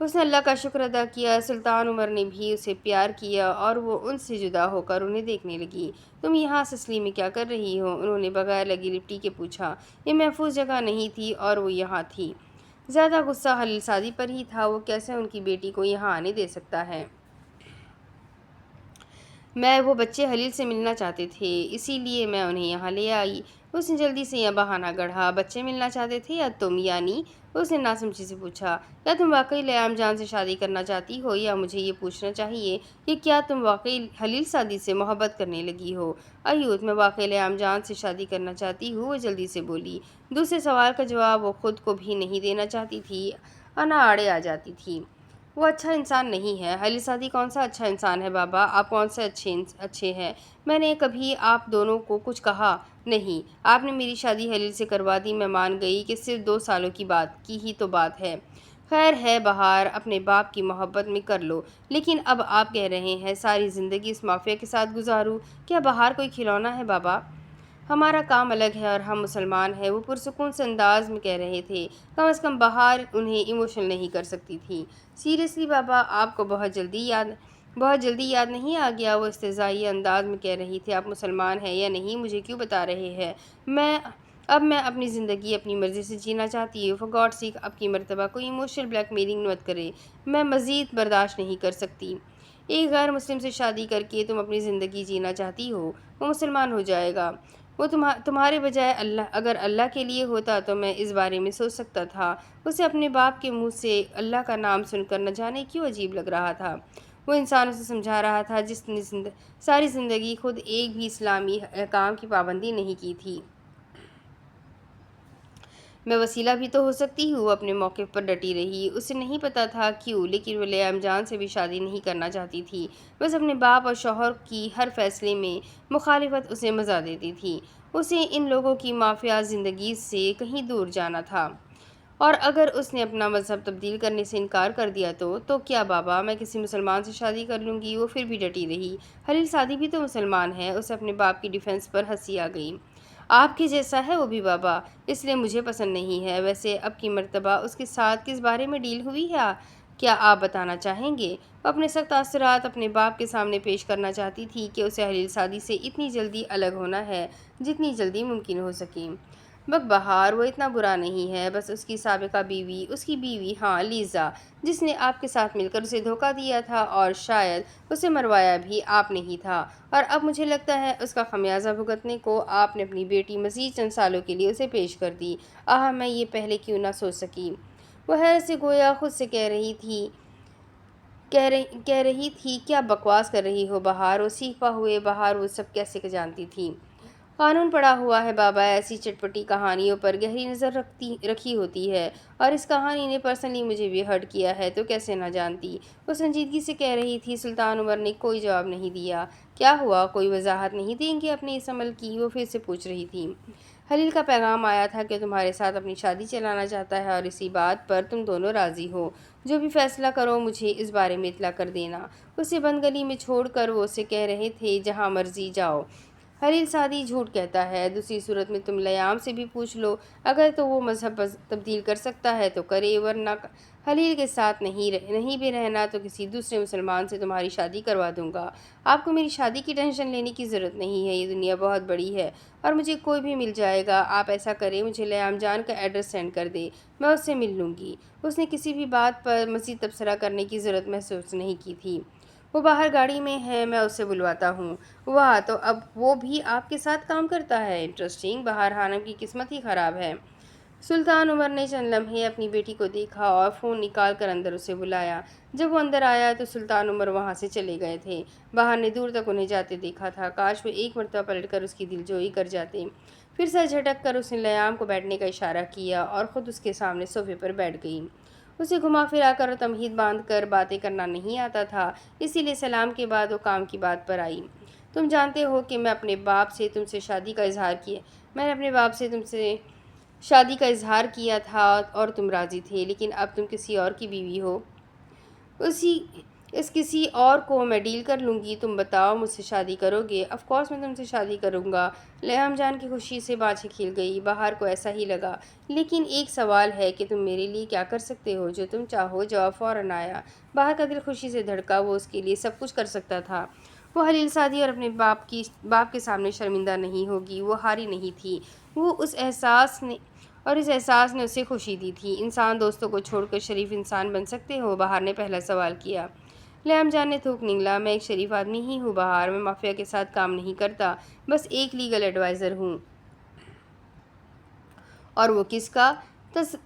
اس نے اللہ کا شکر ادا کیا۔ سلطان عمر نے بھی اسے پیار کیا اور وہ ان سے جدا ہو کر انہیں دیکھنے لگی۔ تم یہاں سسلی میں کیا کر رہی ہو؟ انہوں نے بغیر لگی لپٹی کے پوچھا۔ یہ محفوظ جگہ نہیں تھی اور وہ یہاں تھی۔ زیادہ غصہ خلیل سعدی پر ہی تھا۔ وہ کیسے ان کی بیٹی کو یہاں آنے دے سکتا ہے؟ وہ بچے خلیل سے ملنا چاہتے تھے، اسی لیے میں انہیں یہاں لے آئی۔ اس نے جلدی سے یہ بہانہ گڑھا۔ بچے ملنا چاہتے تھے یا تم؟ یعنی؟ اس نے ناسمجھی سے پوچھا۔ کیا تم واقعی لیام جان سے شادی کرنا چاہتی ہو، یا مجھے یہ پوچھنا چاہیے کہ کیا تم واقعی خلیل سعدی سے محبت کرنے لگی ہو؟ ایوت، میں واقعی لیام جان سے شادی کرنا چاہتی ہوں، وہ جلدی سے بولی۔ دوسرے سوال کا جواب وہ خود کو بھی نہیں دینا چاہتی تھی۔ انا آڑے آ جاتی تھی۔ وہ اچھا انسان نہیں ہے۔ خلیل سعدی کون سا اچھا انسان ہے بابا؟ آپ کون سے اچھے ہیں؟ میں نے کبھی آپ دونوں کو کچھ کہا نہیں۔ آپ نے میری شادی خلیل سے کروا دی۔ میں مان گئی کہ صرف 2 سالوں کی ہی تو بات ہے۔ خیر ہے بہار، اپنے باپ کی محبت میں کر لو۔ لیکن اب آپ کہہ رہے ہیں ساری زندگی اس مافیا کے ساتھ گزاروں؟ کیا بہار کوئی کھلونا ہے بابا؟ ہمارا کام الگ ہے اور ہم مسلمان ہیں، وہ پرسکون سے انداز میں کہہ رہے تھے۔ کم از کم بہار انہیں ایموشنل نہیں کر سکتی تھی۔ سیریسلی بابا، آپ کو بہت جلدی یاد نہیں آ گیا؟ وہ استہزائی انداز میں کہہ رہی تھی۔ آپ مسلمان ہیں یا نہیں مجھے کیوں بتا رہے ہیں؟ اب میں اپنی زندگی اپنی مرضی سے جینا چاہتی ہوں۔ فار گاڈ سیک، اب کی مرتبہ کوئی ایموشنل بلیک میلنگ مت کرے، میں مزید برداشت نہیں کر سکتی۔ ایک غیر مسلم سے شادی کر کے تم اپنی زندگی جینا چاہتی ہو؟ وہ مسلمان ہو جائے گا۔ وہ تمہارے بجائے اگر اللہ کے لیے ہوتا تو میں اس بارے میں سوچ سکتا تھا۔ اسے اپنے باپ کے منہ سے اللہ کا نام سن کر نہ جانے کیوں عجیب لگ رہا تھا۔ وہ انسان اسے سمجھا رہا تھا جس نے ساری زندگی خود ایک بھی اسلامی احکام کی پابندی نہیں کی تھی۔ میں وسیلہ بھی تو ہو سکتی ہوں۔ اپنے موقف پر ڈٹی رہی۔ اسے نہیں پتا تھا کیوں، لیکن وہ لیام جان سے بھی شادی نہیں کرنا چاہتی تھی۔ بس اپنے باپ اور شوہر کی ہر فیصلے میں مخالفت اسے مزہ دیتی تھی۔ اسے ان لوگوں کی مافیا زندگی سے کہیں دور جانا تھا۔ اور اگر اس نے اپنا مذہب تبدیل کرنے سے انکار کر دیا تو کیا بابا، میں کسی مسلمان سے شادی کر لوں گی؟ وہ پھر بھی ڈٹی رہی۔ خلیل سعدی بھی تو مسلمان ہے۔ اسے اپنے باپ کی ڈیفنس پر ہنسی آ گئی۔ آپ کے جیسا ہے وہ بھی بابا، اس لیے مجھے پسند نہیں ہے۔ ویسے اب کی مرتبہ اس کے ساتھ کس بارے میں ڈیل ہوئی ہے، کیا آپ بتانا چاہیں گے؟ وہ اپنے سخت تاثرات اپنے باپ کے سامنے پیش کرنا چاہتی تھی کہ اسے خلیل سعدی سے اتنی جلدی الگ ہونا ہے جتنی جلدی ممکن ہو سکے۔ بہار، وہ اتنا برا نہیں ہے، بس اس کی سابقہ بیوی، اس کی بیوی، ہاں لیزا، جس نے آپ کے ساتھ مل کر اسے دھوکہ دیا تھا اور شاید اسے مروایا بھی آپ نے ہی تھا، اور اب مجھے لگتا ہے اس کا خمیازہ بھگتنے کو آپ نے اپنی بیٹی مزید چند سالوں کے لیے اسے پیش کر دی۔ میں یہ پہلے کیوں نہ سوچ سکی؟ وہ حیرت سے گویا خود سے کہہ رہی تھی کیا بکواس کر رہی ہو بہار؟ وہ سیکھوا ہوئے بہار وہ سب کیسے جانتی تھی؟ قانون پڑھا ہوا ہے بابا، ایسی چٹپٹی کہانیوں پر گہری نظر رکھی ہوتی ہے، اور اس کہانی نے پرسنلی مجھے بھی ہرٹ کیا ہے تو کیسے نہ جانتی؟ وہ سنجیدگی سے کہہ رہی تھی۔ سلطان عمر نے کوئی جواب نہیں دیا۔ کیا ہوا، کوئی وضاحت نہیں دیں گے اپنے اس عمل کی؟ وہ پھر سے پوچھ رہی تھی۔ خلیل کا پیغام آیا تھا کہ تمہارے ساتھ اپنی شادی چلانا چاہتا ہے اور اسی بات پر تم دونوں راضی ہو۔ جو بھی فیصلہ کرو مجھے اس بارے میں اطلاع کر دینا۔ اسے بند گلی میں چھوڑ کر وہ اسے کہہ رہے تھے جہاں مرضی جاؤ۔ خلیل سعدی جھوٹ کہتا ہے، دوسری صورت میں تم لیام سے بھی پوچھ لو، اگر تو وہ مذہب تبدیل کر سکتا ہے تو کرے، ورنہ خلیل کے ساتھ نہیں بھی رہنا تو کسی دوسرے مسلمان سے تمہاری شادی کروا دوں گا۔ آپ کو میری شادی کی ٹینشن لینے کی ضرورت نہیں ہے، یہ دنیا بہت بڑی ہے اور مجھے کوئی بھی مل جائے گا۔ آپ ایسا کریں، مجھے لیام جان کا ایڈریس سینڈ کر دے، میں اس سے مل لوں گی۔ اس نے کسی بھی بات پر مزید تبصرہ کرنے کی ضرورت محسوس نہیں کی تھی۔ وہ باہر گاڑی میں ہے، میں اسے بلواتا ہوں۔ واہ، تو اب وہ بھی آپ کے ساتھ کام کرتا ہے، انٹرسٹنگ۔ بہار خانم کی قسمت ہی خراب ہے۔ سلطان عمر نے چند لمحے اپنی بیٹی کو دیکھا اور فون نکال کر اندر اسے بلایا۔ جب وہ اندر آیا تو سلطان عمر وہاں سے چلے گئے تھے۔ بہار نے دور تک انہیں جاتے دیکھا تھا، کاش وہ ایک مرتبہ پلٹ کر اس کی دلجوئی کر جاتے۔ پھر سر جھٹک کر اس نے لیام کو بیٹھنے کا اشارہ کیا اور خود اس کے سامنے صوفے پر بیٹھ گئی۔ اسے گھما پھرا کر اور تمہید باندھ کر باتیں کرنا نہیں آتا تھا، اسی لیے سلام کے بعد وہ کام کی بات پر آئی۔ تم جانتے ہو کہ میں نے اپنے باپ سے تم سے شادی کا اظہار کیا تھا اور تم راضی تھے، لیکن اب تم کسی اور کی بیوی ہو۔ اس کسی اور کو میں ڈیل کر لوں گی، تم بتاؤ مجھ سے شادی کرو گے؟ آف کورس میں تم سے شادی کروں گا۔ لیام جان کی خوشی سے بانجیں کھل گئی۔ بہار کو ایسا ہی لگا۔ لیکن ایک سوال ہے کہ تم میرے لیے کیا کر سکتے ہو؟ جو تم چاہو۔ جواب فوراً آیا۔ بہار کا دل خوشی سے دھڑکا۔ وہ اس کے لیے سب کچھ کر سکتا تھا۔ وہ حلیل سعدی اور اپنے باپ کے سامنے شرمندہ نہیں ہوگی۔ وہ ہاری نہیں تھی۔ اس احساس نے اسے خوشی دی تھی۔ انسان دوستوں کو چھوڑ کر شریف انسان بن سکتے ہو؟ بہار نے پہلا سوال کیا۔ لیام جان نے تھوک نگلا۔ میں ایک شریف آدمی ہی ہوں بہار۔ میں مافیا کے ساتھ کام نہیں کرتا، بس ایک لیگل ایڈوائزر ہوں۔ اور وہ کس کا؟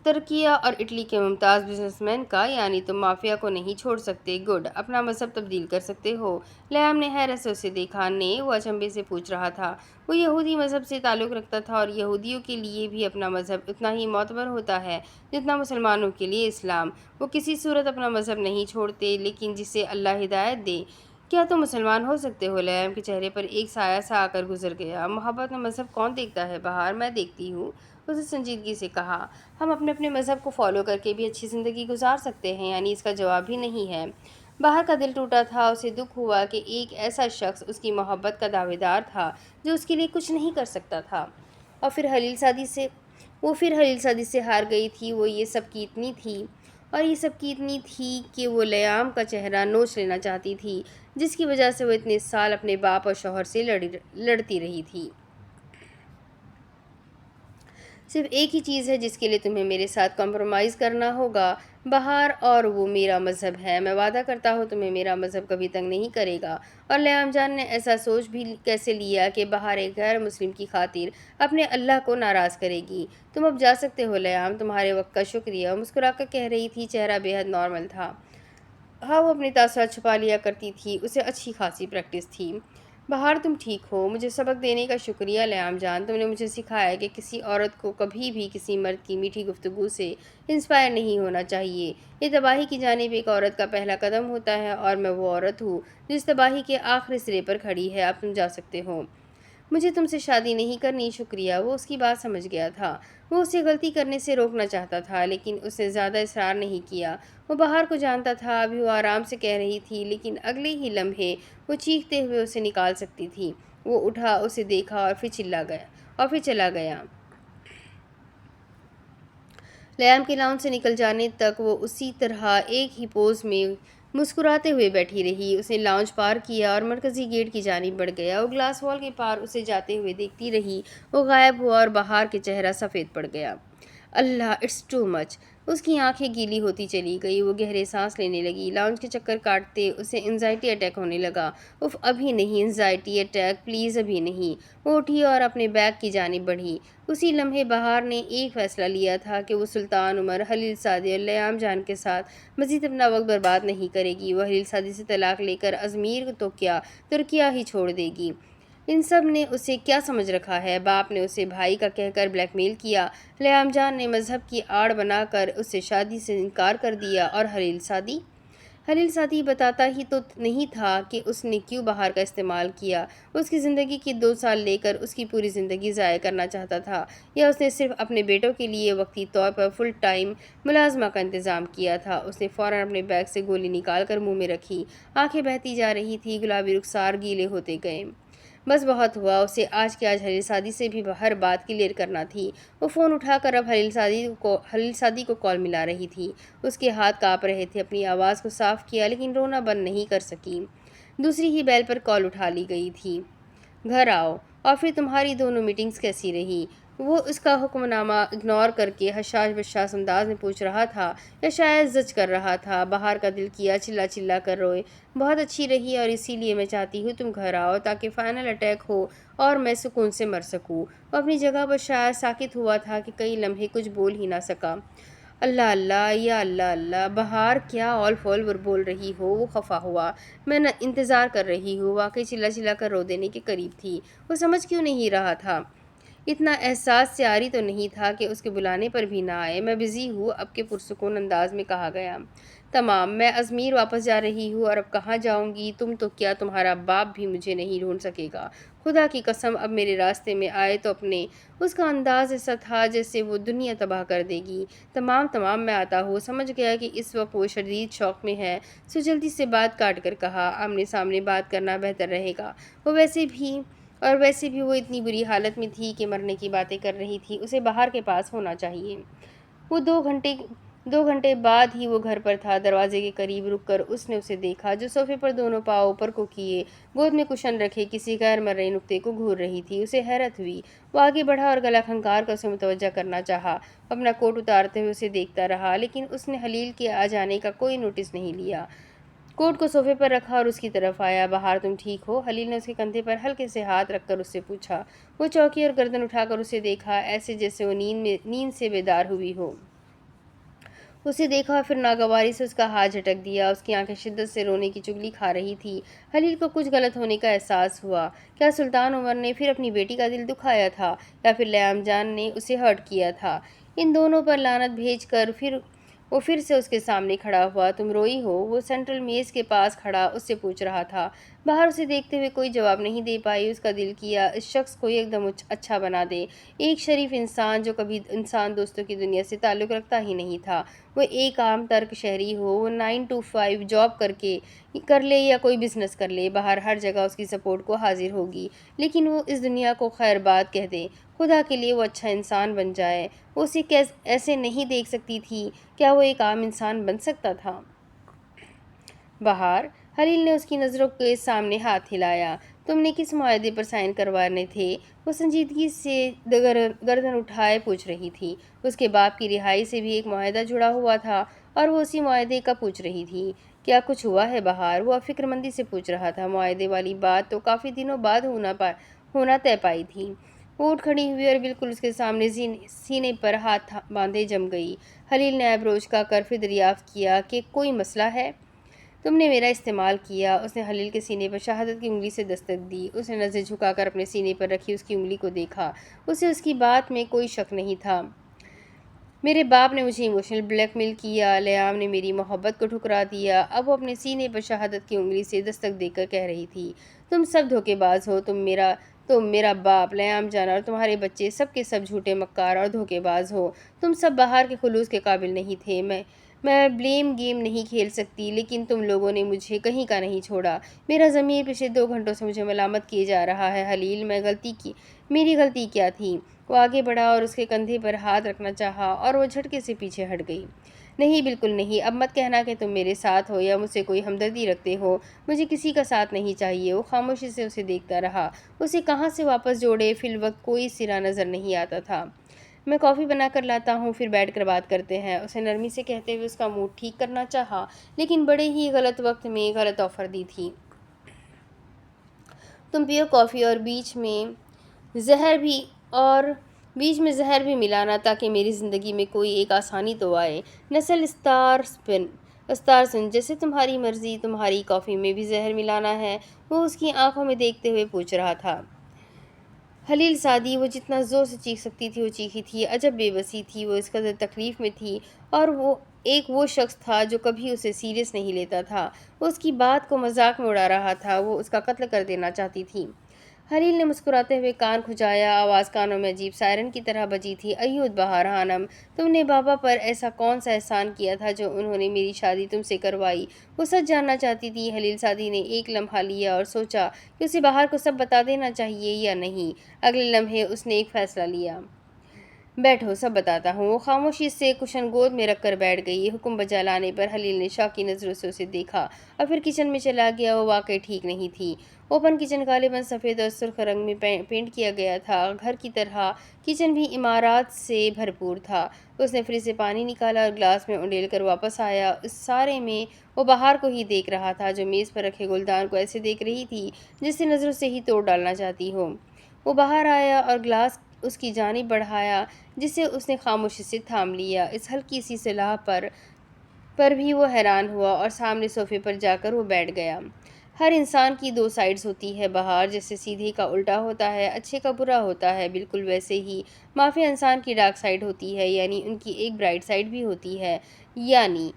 ترکیہ اور اٹلی کے ممتاز بزنس مین کا۔ یعنی تم مافیا کو نہیں چھوڑ سکتے؟ گڈ۔ اپنا مذہب تبدیل کر سکتے ہو؟ لیام نے حیرت سے اسے دیکھا۔ نے وہ اچنبھے سے پوچھ رہا تھا۔ وہ یہودی مذہب سے تعلق رکھتا تھا اور یہودیوں کے لیے بھی اپنا مذہب اتنا ہی معتبر ہوتا ہے جتنا مسلمانوں کے لیے اسلام۔ وہ کسی صورت اپنا مذہب نہیں چھوڑتے، لیکن جسے اللہ ہدایت دے۔ کیا تم مسلمان ہو سکتے ہو؟ لیام کے چہرے پر ایک سایہ سا آ کر گزر گیا۔ محبت میں مذہب کون دیکھتا ہے بہار؟ میں دیکھتی ہوں، اس نے سنجیدگی سے کہا۔ ہم اپنے مذہب کو فالو کر کے بھی اچھی زندگی گزار سکتے ہیں، یعنی اس کا جواب بھی نہیں ہے۔ بہار کا دل ٹوٹا تھا۔ اسے دکھ ہوا کہ ایک ایسا شخص اس کی محبت کا دعویٰ دار تھا جو اس کے لیے کچھ نہیں کر سکتا تھا۔ اور پھر حلیل سعدی سے ہار گئی تھی۔ وہ یہ سب کی اتنی تھی کہ وہ لیام کا چہرہ نوچ لینا چاہتی تھی، جس کی وجہ سے وہ اتنے سال اپنے باپ اور شوہر سے لڑتی رہی تھی۔ صرف ایک ہی چیز ہے جس کے لیے تمہیں میرے ساتھ کمپرومائز کرنا ہوگا بہار، اور وہ میرا مذہب ہے۔ میں وعدہ کرتا ہوں تمہیں میرا مذہب کبھی تنگ نہیں کرے گا۔ اور لیام جان نے ایسا سوچ بھی کیسے لیا کہ بہار ایک غیر مسلم کی خاطر اپنے اللہ کو ناراض کرے گی؟ تم اب جا سکتے ہو لیام، تمہارے وقت کا شکریہ، مسکرا کر کہہ رہی تھی۔ چہرہ بے حد نارمل تھا۔ ہاں، وہ اپنی تاثرات چھپا لیا کرتی تھی، اسے اچھی خاصی پریکٹس تھی۔ بہار تم ٹھیک ہو؟ مجھے سبق دینے کا شکریہ لیام جان۔ تم نے مجھے سکھایا کہ کسی عورت کو کبھی بھی کسی مرد کی میٹھی گفتگو سے انسپائر نہیں ہونا چاہیے۔ یہ تباہی کی جانب ایک عورت کا پہلا قدم ہوتا ہے، اور میں وہ عورت ہوں جو اس تباہی کے آخری سرے پر کھڑی ہے۔ اب تم جا سکتے ہو۔ مجھے تم سے شادی نہیں کرنی۔ شکریہ۔ وہ اس کی بات سمجھ گیا تھا۔ وہ اسے غلطی کرنے سے روکنا چاہتا تھا، لیکن اس نے زیادہ اصرار نہیں کیا۔ وہ بہار کو جانتا تھا۔ ابھی وہ آرام سے کہہ رہی تھی، لیکن اگلے ہی لمحے وہ چیختے ہوئے اسے نکال سکتی تھی۔ وہ اٹھا، اسے دیکھا اور پھر چلا گیا۔ لیام کے لاؤنج سے نکل جانے تک وہ اسی طرح ایک ہی پوز میں مسکراتے ہوئے بیٹھی رہی۔ اس نے لاؤنج پار کیا اور مرکزی گیٹ کی جانب بڑھ گیا۔ وہ گلاس وال کے پار اسے جاتے ہوئے دیکھتی رہی۔ وہ غائب ہوا اور بہار کے چہرہ سفید پڑ گیا۔ اللہ، اٹس ٹو مچ۔ اس کی آنکھیں گیلی ہوتی چلی گئی۔ وہ گہرے سانس لینے لگی۔ لاؤنج کے چکر کاٹتے اسے انزائٹی اٹیک ہونے لگا۔ اف، ابھی نہیں انزائٹی اٹیک، پلیز ابھی نہیں۔ وہ اٹھی اور اپنے بیگ کی جانب بڑھی۔ اسی لمحے بہار نے ایک فیصلہ لیا تھا کہ وہ سلطان عمر، حلیل سعدی اور لیام جان کے ساتھ مزید اپنا وقت برباد نہیں کرے گی۔ وہ حلیل سعدی سے طلاق لے کر ازمیر تو کیا، ترکیہ ہی چھوڑ دے گی۔ ان سب نے اسے کیا سمجھ رکھا ہے؟ باپ نے اسے بھائی کا کہہ کر بلیک میل کیا، لیام جان نے مذہب کی آڑ بنا کر اسے شادی سے انکار کر دیا، اور حلیل سعدی بتاتا ہی تو نہیں تھا کہ اس نے کیوں بہار کا استعمال کیا۔ اس کی زندگی کے 2 سال لے کر اس کی پوری زندگی ضائع کرنا چاہتا تھا، یا اس نے صرف اپنے بیٹوں کے لیے وقتی طور پر فل ٹائم ملازمہ کا انتظام کیا تھا؟ اس نے فوراً اپنے بیگ سے گولی نکال کر منہ میں رکھی۔ آنکھیں بہتی جا رہی تھی، گلابی رخسار گیلے ہوتے گئے۔ بس بہت ہوا۔ اسے آج کے آج حلیل سعدی سے بھی ہر بات کلیئر کرنا تھی۔ وہ فون اٹھا کر اب حلیل سعدی کو کال ملا رہی تھی۔ اس کے ہاتھ کانپ رہے تھے۔ اپنی آواز کو صاف کیا، لیکن رونا بند نہیں کر سکی۔ دوسری ہی بیل پر کال اٹھا لی گئی تھی۔ گھر آؤ۔ اور پھر تمہاری دونوں میٹنگز کیسی رہی؟ وہ اس کا حکم نامہ اگنور کر کے حشاش بشاش انداز میں پوچھ رہا تھا، یا شاید زج کر رہا تھا۔ بہار کا دل کیا چلا چلا کر روئے۔ بہت اچھی رہی، اور اسی لیے میں چاہتی ہوں تم گھر آؤ، تاکہ فائنل اٹیک ہو اور میں سکون سے مر سکوں۔ وہ اپنی جگہ پر شاید ساکت ہوا تھا کہ کئی لمحے کچھ بول ہی نہ سکا۔ اللہ اللہ، یا اللہ اللہ، بہار کیا آل فول بول رہی ہو؟ وہ خفا ہوا۔ میں انتظار کر رہی ہوں۔ واقعی چلا چلا کر رو دینے کے قریب تھی۔ وہ سمجھ کیوں نہیں رہا تھا اتنا احساس سے عاری تو نہیں تھا کہ اس کے بلانے پر بھی نہ آئے۔ میں بزی ہوں، اب کے پرسکون انداز میں کہا گیا۔ تمام، میں ازمیر واپس جا رہی ہوں، اور اب کہاں جاؤں گی؟ تم تو کیا، تمہارا باپ بھی مجھے نہیں ڈھونڈ سکے گا۔ خدا کی قسم، اب میرے راستے میں آئے تو اپنے۔ اس کا انداز ایسا تھا جیسے وہ دنیا تباہ کر دے گی۔ تمام میں آتا ہوں۔ سمجھ گیا کہ اس وقت وہ شدید شوق میں ہے، سو جلدی سے بات کاٹ کر کہا، آمنے سامنے بات کرنا بہتر رہے گا۔ ویسے بھی وہ اتنی بری حالت میں تھی کہ مرنے کی باتیں کر رہی تھی، اسے بہار کے پاس ہونا چاہیے۔ وہ 2 گھنٹے بعد ہی وہ گھر پر تھا۔ دروازے کے قریب رک کر اس نے اسے دیکھا، جو صوفے پر دونوں پاؤں اوپر کو کیے، گود میں کشن رکھے کسی غیر مرئی نقطے کو گھور رہی تھی۔ اسے حیرت ہوئی۔ وہ آگے بڑھا اور گلا کھنکار کر اسے متوجہ کرنا چاہا۔ اپنا کوٹ اتارتے ہوئے اسے دیکھتا رہا، لیکن اس نے خلیل کے آ جانے کا کوئی نوٹس نہیں لیا۔ کوٹ کو صوفے پر رکھا اور اس کی طرف آیا۔ بہار، تم ٹھیک ہو؟ خلیل نے اس کے کندھے پر ہلکے سے ہاتھ رکھ کر اس سے پوچھا۔ وہ چونکی اور گردن اٹھا کر اسے دیکھا، ایسے جیسے وہ نیند سے بیدار ہوئی ہو۔ اسے دیکھا اور پھر ناگواری سے اس کا ہاتھ جھٹک دیا۔ اس کی آنکھیں شدت سے رونے کی چغلی کھا رہی تھی۔ خلیل کو کچھ غلط ہونے کا احساس ہوا۔ کیا سلطان عمر نے پھر اپنی بیٹی کا دل دکھایا تھا، یا پھر لیام جان نے اسے ہرٹ کیا تھا؟ ان دونوں پر لعنت بھیج کر وہ پھر سے اس کے سامنے کھڑا ہوا۔ تم روئی ہو؟ وہ سینٹرل میز کے پاس کھڑا اس سے پوچھ رہا تھا۔ بہار اسے دیکھتے ہوئے کوئی جواب نہیں دے پائی۔ اس کا دل کیا اس شخص کو ایک دم اچھا بنا دے۔ ایک شریف انسان جو کبھی انسان دوستوں کی دنیا سے تعلق رکھتا ہی نہیں تھا۔ وہ ایک عام ترک شہری ہو، وہ 9 to 5 جاب کر لے یا کوئی بزنس کر لے، بہار ہر جگہ اس کی سپورٹ کو حاضر ہوگی، لیکن وہ اس دنیا کو خیر باد کہہ دے۔ خدا کے لیے وہ اچھا انسان بن جائے۔ وہ اسے ایسے نہیں دیکھ سکتی تھی۔ کیا وہ ایک عام انسان بن سکتا تھا؟ بہار، خلیل نے اس کی نظروں کے سامنے ہاتھ ہلایا۔ تم نے کس معاہدے پر سائن کروانے تھے؟ وہ سنجیدگی سے گردن اٹھائے پوچھ رہی تھی۔ اس کے باپ کی رہائی سے بھی ایک معاہدہ جڑا ہوا تھا، اور وہ اسی معاہدے کا پوچھ رہی تھی۔ کیا کچھ ہوا ہے بہار؟ وہ فکر مندی سے پوچھ رہا تھا۔ معاہدے والی بات تو کافی دنوں بعد ہونا طے پائی تھی۔ وہ اٹھ کھڑی ہوئی اور بالکل اس کے سامنے سینے پر ہاتھ باندھے جم گئی۔ خلیل نے ایبرو اچکا کر پھر دریافت کیا کہ کوئی مسئلہ ہے؟ تم نے میرا استعمال کیا۔ اس نے خلیل کے سینے پر شہادت کی انگلی سے دستک دی۔ اس نے نظر جھکا کر اپنے سینے پر رکھی اس کی انگلی کو دیکھا۔ اسے اس کی بات میں کوئی شک نہیں تھا۔ میرے باپ نے مجھے ایموشنل بلیک میل کیا، لیام نے میری محبت کو ٹھکرا دیا۔ اب وہ اپنے سینے پر شہادت کی انگلی سے دستک دے کر کہہ رہی تھی، تم سب دھوکے باز ہو۔ تم میرا باپ، لیام جان اور تمہارے بچے سب کے سب جھوٹے مکار اور دھوکے باز ہو۔ تم سب بہار کے خلوص کے قابل نہیں تھے۔ میں بلیم گیم نہیں کھیل سکتی، لیکن تم لوگوں نے مجھے کہیں کا نہیں چھوڑا۔ میرا ضمیر پچھلے 2 گھنٹوں سے مجھے ملامت کیے جا رہا ہے۔ خلیل، میری غلطی کیا تھی؟ وہ آگے بڑھا اور اس کے کندھے پر ہاتھ رکھنا چاہا، اور وہ جھٹکے سے پیچھے ہٹ گئی۔ نہیں، بالکل نہیں۔ اب مت کہنا کہ تم میرے ساتھ ہو یا مجھ سے کوئی ہمدردی رکھتے ہو۔ مجھے کسی کا ساتھ نہیں چاہیے۔ وہ خاموشی سے اسے دیکھتا رہا۔ اسے کہاں سے واپس جوڑے فی الوقت کوئی سرا نظر نہیں آتا تھا۔ میں کافی بنا کر لاتا ہوں، پھر بیٹھ کر بات کرتے ہیں۔ اسے نرمی سے کہتے ہوئے اس کا موڈ ٹھیک کرنا چاہا، لیکن بڑے ہی غلط وقت میں غلط آفر دی تھی۔ تم پیو کافی اور بیچ میں زہر بھی ملانا، تاکہ میری زندگی میں کوئی ایک آسانی تو آئے۔ نسل اسٹار سن، جیسے تمہاری مرضی۔ تمہاری کافی میں بھی زہر ملانا ہے؟ وہ اس کی آنکھوں میں دیکھتے ہوئے پوچھ رہا تھا۔ خلیل سعدی، وہ جتنا زور سے چیخ سکتی تھی وہ چیخی تھی۔ عجب بے بسی تھی، وہ اس قدر تکلیف میں تھی، اور وہ شخص تھا جو کبھی اسے سیریس نہیں لیتا تھا۔ وہ اس کی بات کو مذاق میں اڑا رہا تھا۔ وہ اس کا قتل کر دینا چاہتی تھی۔ خلیل نے مسکراتے ہوئے کان کھجایا۔ آواز کانوں میں عجیب سائرن کی طرح بجی تھی۔ ایود بہار خانم، تم نے بابا پر ایسا کون سا احسان کیا تھا جو انہوں نے میری شادی تم سے کروائی؟ وہ سچ جاننا چاہتی تھی۔ خلیل سعدی نے ایک لمحہ لیا اور سوچا کہ اسے بہار کو سب بتا دینا چاہیے یا نہیں۔ اگلے لمحے اس نے ایک فیصلہ لیا۔ بیٹھو، سب بتاتا ہوں۔ وہ خاموشی سے کشن گود میں رکھ کر بیٹھ گئی۔ حکم بجا لانے پر خلیل نے شوقی نظروں سے اسے دیکھا اور پھر کچن میں چلا گیا۔ وہ واقعی ٹھیک نہیں تھی۔ اوپن کچن غالباً سفید اور سرخ رنگ میں پینٹ کیا گیا تھا۔ گھر کی طرح کچن بھی عمارات سے بھرپور تھا۔ اس نے فریج سے پانی نکالا اور گلاس میں انڈیل کر واپس آیا۔ اس سارے میں وہ بہار کو ہی دیکھ رہا تھا، جو میز پر رکھے گلدان کو ایسے دیکھ رہی تھی جسے نظروں سے ہی توڑ ڈالنا چاہتی ہو۔ وہ باہر آیا اور گلاس اس کی جانب بڑھایا، جسے اس نے خاموشی سے تھام لیا۔ اس ہلکی سی صلاح پر بھی وہ حیران ہوا اور سامنے صوفے پر جا کر وہ بیٹھ گیا۔ ہر انسان کی دو سائیڈز ہوتی ہے بہار، جیسے سیدھے کا الٹا ہوتا ہے، اچھے کا برا ہوتا ہے، بالکل ویسے ہی مافیا انسان کی ڈارک سائیڈ ہوتی ہے، یعنی ان کی ایک برائٹ سائیڈ بھی ہوتی ہے۔ یعنی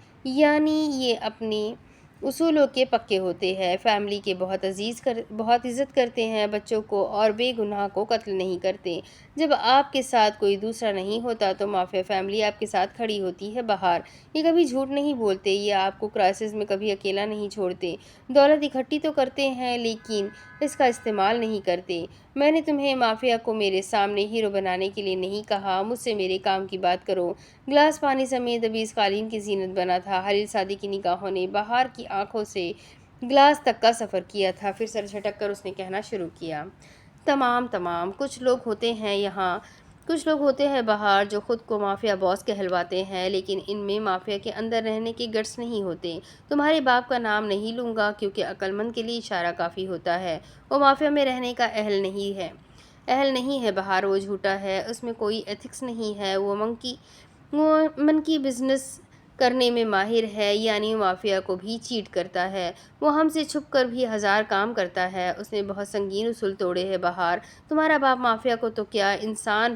یہ اپنے اصولوں کے پکے ہوتے ہیں، فیملی کے بہت عزت کرتے ہیں، بچوں کو اور بے گناہ کو قتل نہیں کرتے۔ جب آپ کے ساتھ کوئی دوسرا نہیں ہوتا تو مافیا فیملی آپ کے ساتھ کھڑی ہوتی ہے بہار۔ یہ کبھی جھوٹ نہیں بولتے، یہ آپ کو کرائسس میں کبھی اکیلا نہیں چھوڑتے۔ دولت اکٹھی تو کرتے ہیں لیکن اس کا استعمال نہیں کرتے۔ میں نے تمہیں مافیا کو میرے سامنے ہیرو بنانے کے لیے نہیں کہا، مجھ سے میرے کام کی بات کرو۔ گلاس پانی سمیت ابھی اس قالین کی زینت بنا تھا۔ خلیل سعدی کی نگاہوں نے بہار کی آنکھوں سے گلاس تک کا سفر کیا تھا، پھر سر جھٹک کر اس نے کہنا شروع کیا۔ تمام کچھ لوگ ہوتے ہیں بہار جو خود کو مافیا باس کہلواتے ہیں، لیکن ان میں مافیا کے اندر رہنے کے گٹس نہیں ہوتے۔ تمہارے باپ کا نام نہیں لوں گا کیونکہ عقل مند کے لیے اشارہ کافی ہوتا ہے۔ وہ مافیا میں رہنے کا اہل نہیں ہے بہار، وہ جھوٹا ہے، اس میں کوئی ایتھکس نہیں ہے، وہ منکی بزنس کرنے میں ماہر ہے، یعنی وہ مافیا کو بھی چیٹ کرتا ہے، وہ ہم سے چھپ کر بھی ہزار کام کرتا ہے، اس نے بہت سنگین اصول توڑے ہیں بہار۔ تمہارا باپ مافیا تو کیا انسان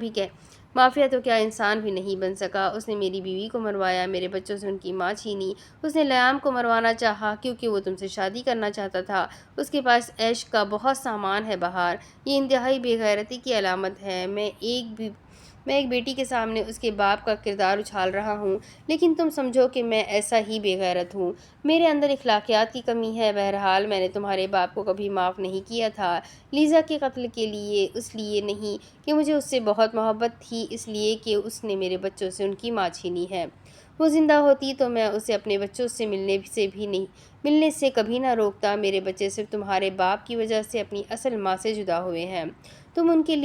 بھی نہیں بن سکا، اس نے میری بیوی کو مروایا، میرے بچوں سے ان کی ماں چھینی، اس نے لیام کو مروانا چاہا کیونکہ وہ تم سے شادی کرنا چاہتا تھا، اس کے پاس عیش کا بہت سامان ہے بہار، یہ انتہائی بے غیرتی کی علامت ہے۔ میں ایک بیٹی کے سامنے اس کے باپ کا کردار اچھال رہا ہوں، لیکن تم سمجھو کہ میں ایسا ہی بے غیرت ہوں، میرے اندر اخلاقیات کی کمی ہے۔ بہرحال میں نے تمہارے باپ کو کبھی معاف نہیں کیا تھا، لیزا کے قتل کے لیے، اس لیے نہیں کہ مجھے اس سے بہت محبت تھی، اس لیے کہ اس نے میرے بچوں سے ان کی ماں چھینی ہے۔ وہ زندہ ہوتی تو میں اسے اپنے بچوں سے ملنے سے کبھی نہ روکتا، میرے بچے صرف تمہارے باپ کی وجہ سے اپنی اصل ماں سے جدا ہوئے ہیں۔ تم ان کے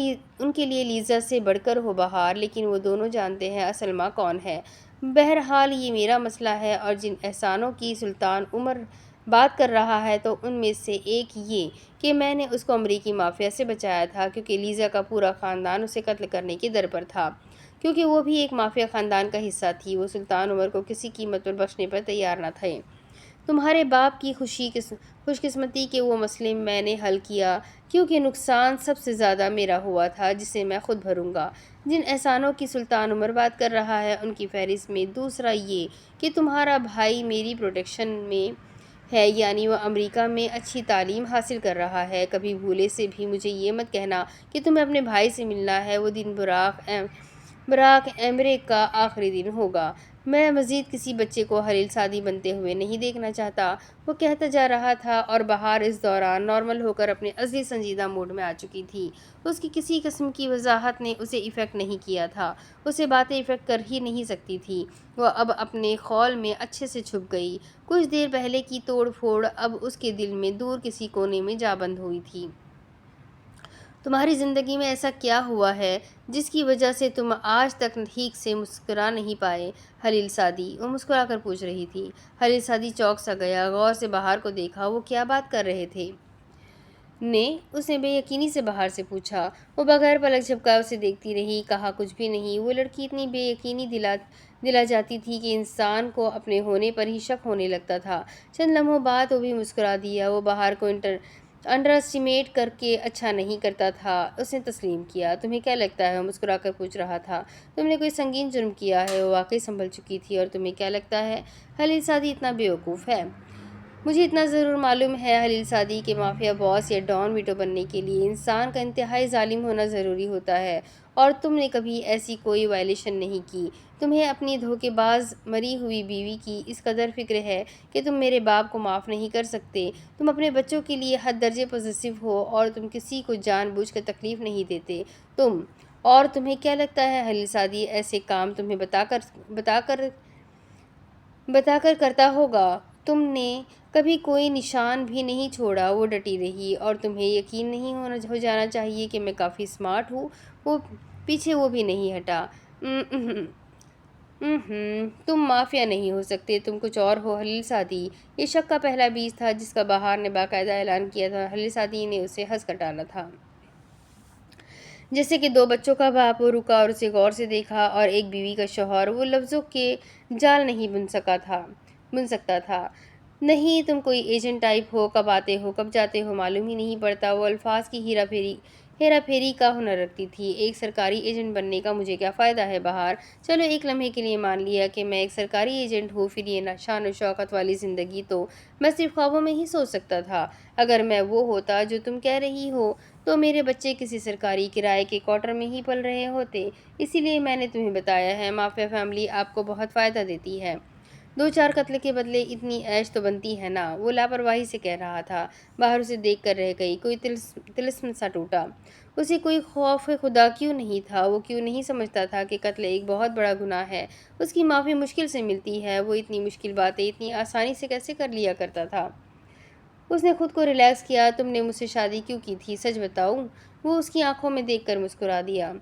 لیے لیزا سے بڑھ کر ہو بہار، لیکن وہ دونوں جانتے ہیں اصل ماں کون ہے۔ بہرحال یہ میرا مسئلہ ہے، اور جن احسانوں کی سلطان عمر بات کر رہا ہے تو ان میں سے ایک یہ کہ میں نے اس کو امریکی مافیا سے بچایا تھا، کیونکہ لیزا کا پورا خاندان اسے قتل کرنے کی در پر تھا، کیونکہ وہ بھی ایک مافیا خاندان کا حصہ تھی، وہ سلطان عمر کو کسی قیمت پر بخشنے پر تیار نہ تھے۔ تمہارے باپ کی خوش قسمتی کہ وہ مسئلے میں نے حل کیا، کیونکہ نقصان سب سے زیادہ میرا ہوا تھا جسے میں خود بھروں گا۔ جن احسانوں کی سلطان عمر بات کر رہا ہے ان کی فہرست میں دوسرا یہ کہ تمہارا بھائی میری پروٹیکشن میں ہے، یعنی وہ امریکہ میں اچھی تعلیم حاصل کر رہا ہے۔ کبھی بھولے سے بھی مجھے یہ مت کہنا کہ تمہیں اپنے بھائی سے ملنا ہے، وہ دن براق ایمریک کا آخری دن ہوگا۔ میں مزید کسی بچے کو خلیل سعدی بنتے ہوئے نہیں دیکھنا چاہتا، وہ کہتا جا رہا تھا، اور بہار اس دوران نارمل ہو کر اپنے اصلی سنجیدہ موڈ میں آ چکی تھی۔ اس کی کسی قسم کی وضاحت نے اسے افیکٹ نہیں کیا تھا، اسے باتیں افیکٹ کر ہی نہیں سکتی تھی، وہ اب اپنے خول میں اچھے سے چھپ گئی، کچھ دیر پہلے کی توڑ پھوڑ اب اس کے دل میں دور کسی کونے میں جا بند ہوئی تھی۔ تمہاری زندگی میں ایسا کیا ہوا ہے جس کی وجہ سے تم آج تک ٹھیک سے مسکرا نہیں پائے خلیل سعدی؟ وہ مسکرا کر پوچھ رہی تھی۔ خلیل سعدی چونک سا گیا، غور سے بہار کو دیکھا، وہ کیا بات کر رہے تھے؟ اس نے بے یقینی سے بہار سے پوچھا۔ وہ بغیر پلک جھپکائے اسے دیکھتی رہی، کہا کچھ بھی نہیں۔ وہ لڑکی اتنی بے یقینی دلا جاتی تھی کہ انسان کو اپنے ہونے پر ہی شک ہونے لگتا تھا۔ چند لمحوں بعد وہ بھی مسکرا دیا، وہ بہار کو انڈر اسٹیمیٹ کر کے اچھا نہیں کرتا تھا، اس نے تسلیم کیا۔ تمہیں کیا لگتا ہے؟ وہ مسکرا کر پوچھ رہا تھا۔ تم نے کوئی سنگین جرم کیا ہے؟ وہ واقعی سنبھل چکی تھی۔ اور تمہیں کیا لگتا ہے خلیل سعدی اتنا بے وقوف ہے؟ مجھے اتنا ضرور معلوم ہے خلیل سعدی کہ مافیا باس یا ڈان ویٹو بننے کے لیے انسان کا انتہائی ظالم ہونا ضروری ہوتا ہے، اور تم نے کبھی ایسی کوئی وائلیشن نہیں کی۔ تمہیں اپنی دھوکے باز مری ہوئی بیوی کی اس قدر فکر ہے کہ تم میرے باپ کو معاف نہیں کر سکتے۔ تم اپنے بچوں کے لیے حد درجے پوزیسو ہو، اور تم کسی کو جان بوجھ کر تکلیف نہیں دیتے۔ اور تمہیں کیا لگتا ہے خلیل سعدی ایسے کام تمہیں بتا کر کرتا ہوگا؟ تم نے کبھی کوئی نشان بھی نہیں چھوڑا۔ وہ ڈٹی رہی۔ اور تمہیں یقین نہیں ہو جانا چاہیے کہ میں کافی اسمارٹ ہوں۔ پیچھے وہ بھی نہیں ہٹا۔ تم مافیا نہیں ہو سکتے، تم کچھ اور ہو خلیل سعدی۔ یہ شک کا پہلا بیج تھا جس کا بہار نے باقاعدہ اعلان کیا تھا۔ خلیل سعدی نے اسے ہنس کر ٹالا تھا، جیسے کہ دو بچوں کا باپ۔ وہ رکا اور اسے غور سے دیکھا۔ اور ایک بیوی کا شوہر، وہ لفظوں کے جال نہیں بن سکتا تھا۔ نہیں تم کوئی ایجنٹ ٹائپ ہو، کب آتے ہو کب جاتے ہو معلوم ہی نہیں پڑتا۔ وہ الفاظ کی ہیرا پھیری کا ہنر رکھتی تھی۔ ایک سرکاری ایجنٹ بننے کا مجھے کیا فائدہ ہے بہار؟ چلو ایک لمحے کے لیے مان لیا کہ میں ایک سرکاری ایجنٹ ہوں، پھر یہ شان و شوکت والی زندگی تو میں صرف خوابوں میں ہی سوچ سکتا تھا۔ اگر میں وہ ہوتا جو تم کہہ رہی ہو تو میرے بچے کسی سرکاری کرائے کے کوارٹر میں ہی پل رہے ہوتے۔ اسی لیے میں نے تمہیں بتایا ہے، مافیا فیملی آپ کو بہت فائدہ دیتی ہے۔ دو چار قتل کے بدلے اتنی عیش تو بنتی ہے نا؟ وہ لاپرواہی سے کہہ رہا تھا۔ باہر اسے دیکھ کر رہ گئی، کوئی طلسم سا ٹوٹا۔ اسے کوئی خوف خدا کیوں نہیں تھا؟ وہ کیوں نہیں سمجھتا تھا کہ قتل ایک بہت بڑا گناہ ہے؟ اس کی معافی مشکل سے ملتی ہے، وہ اتنی مشکل باتیں اتنی آسانی سے کیسے کر لیا کرتا تھا؟ اس نے خود کو ریلیکس کیا۔ تم نے مجھ سے شادی کیوں کی تھی، سچ بتاؤ؟ وہ اس کی آنکھوں میں دیکھ کر مسکرا دیا۔